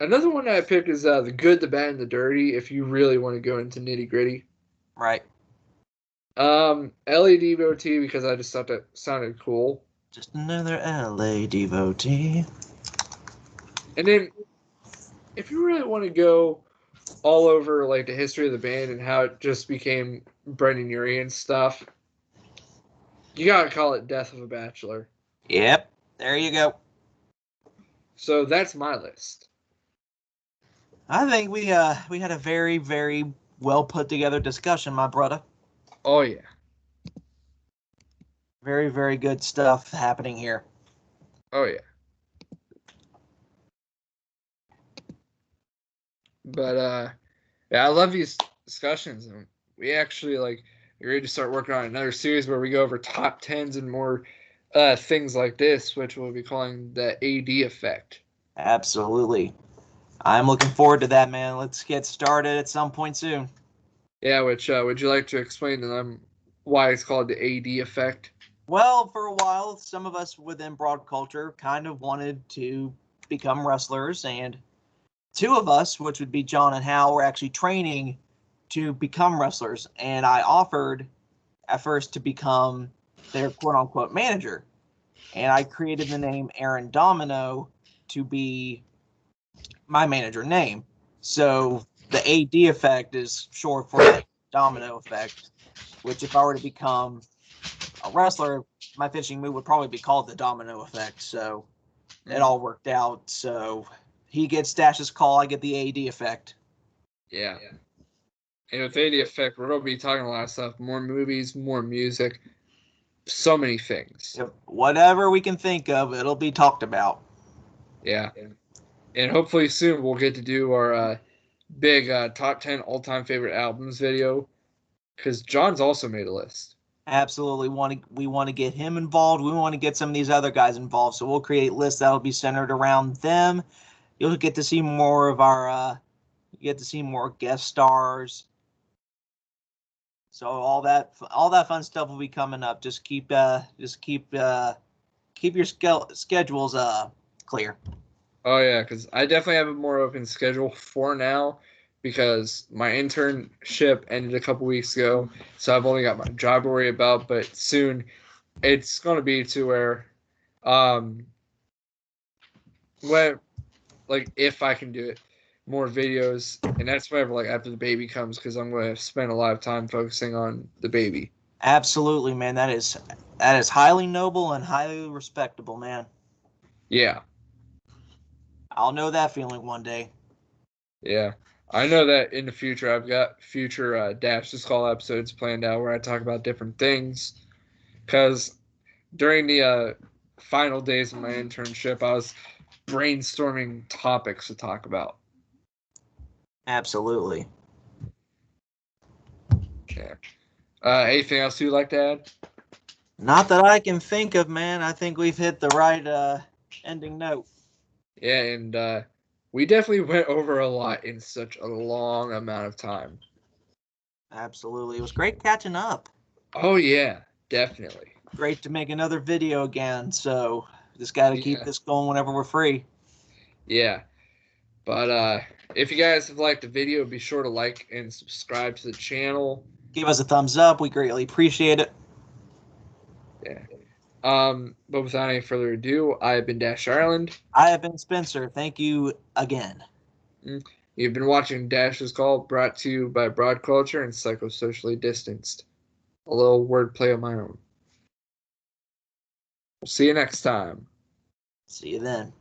Another one that I picked is The Good, the Bad, and the Dirty, if you really want to go into nitty gritty. Right. LA Devotee, because I just thought that sounded cool. Just another LA devotee. And then, if you really want to go all over like the history of the band and how it just became Brendan Urie and stuff, you gotta call it Death of a Bachelor. Yep. There you go. So that's my list. I think we had a very, very well put together discussion, my brother. Oh yeah. Very, very good stuff happening here. Oh yeah. But yeah, I love these discussions, and we actually like we're ready to start working on another series where we go over top tens and more things like this, which we'll be calling the AD effect. Absolutely. I'm looking forward to that, man. Let's get started at some point soon. Yeah, which would you like to explain to them why it's called the AD effect? Well, for a while, some of us within broad culture kind of wanted to become wrestlers, and two of us, which would be John and Hal, were actually training to become wrestlers. And I offered at first to become their quote unquote manager. And I created the name Aaron Domino to be my manager name. So the AD effect is short for the domino effect, which if I were to become a wrestler, my finishing move would probably be called the domino effect. So it all worked out. So he gets Dash's call, I get the AD effect. Yeah. And with AD effect, we're going to be talking a lot of stuff. More movies, more music, so many things. Yep. Whatever we can think of, it'll be talked about. Yeah. And hopefully soon we'll get to do our big top 10 all-time favorite albums video, because John's also made a list. Absolutely. We want to get him involved. We want to get some of these other guys involved. So we'll create lists that'll be centered around them. You'll get to see more of our more guest stars. So all that fun stuff will be coming up. Just keep your schedules clear. Oh yeah, because I definitely have a more open schedule for now, because my internship ended a couple weeks ago, so I've only got my job to worry about. But soon, it's going to be to where, when, like, if I can do it, more videos, and that's whenever, like, after the baby comes, because I'm going to spend a lot of time focusing on the baby. Absolutely, man. That is highly noble and highly respectable, man. Yeah. I'll know that feeling one day. Yeah. I know that in the future, I've got future Dash This Call episodes planned out where I talk about different things. Because during the final days of my internship, I was brainstorming topics to talk about. Absolutely. Yeah. Anything else you'd like to add? Not that I can think of, man. I think we've hit the right ending note. Yeah, and we definitely went over a lot in such a long amount of time. Absolutely. It was great catching up. Oh yeah, definitely. Great to make another video again. So just got to keep this going whenever we're free. Yeah. But if you guys have liked the video, be sure to like and subscribe to the channel. Give us a thumbs up. We greatly appreciate it. Yeah. But without any further ado, I have been Dash Ireland. I have been Spencer. Thank you again. You've been watching Dash's Call, brought to you by Broad Culture and Psychosocially Distanced. A little wordplay of my own. We'll see you next time. See you then.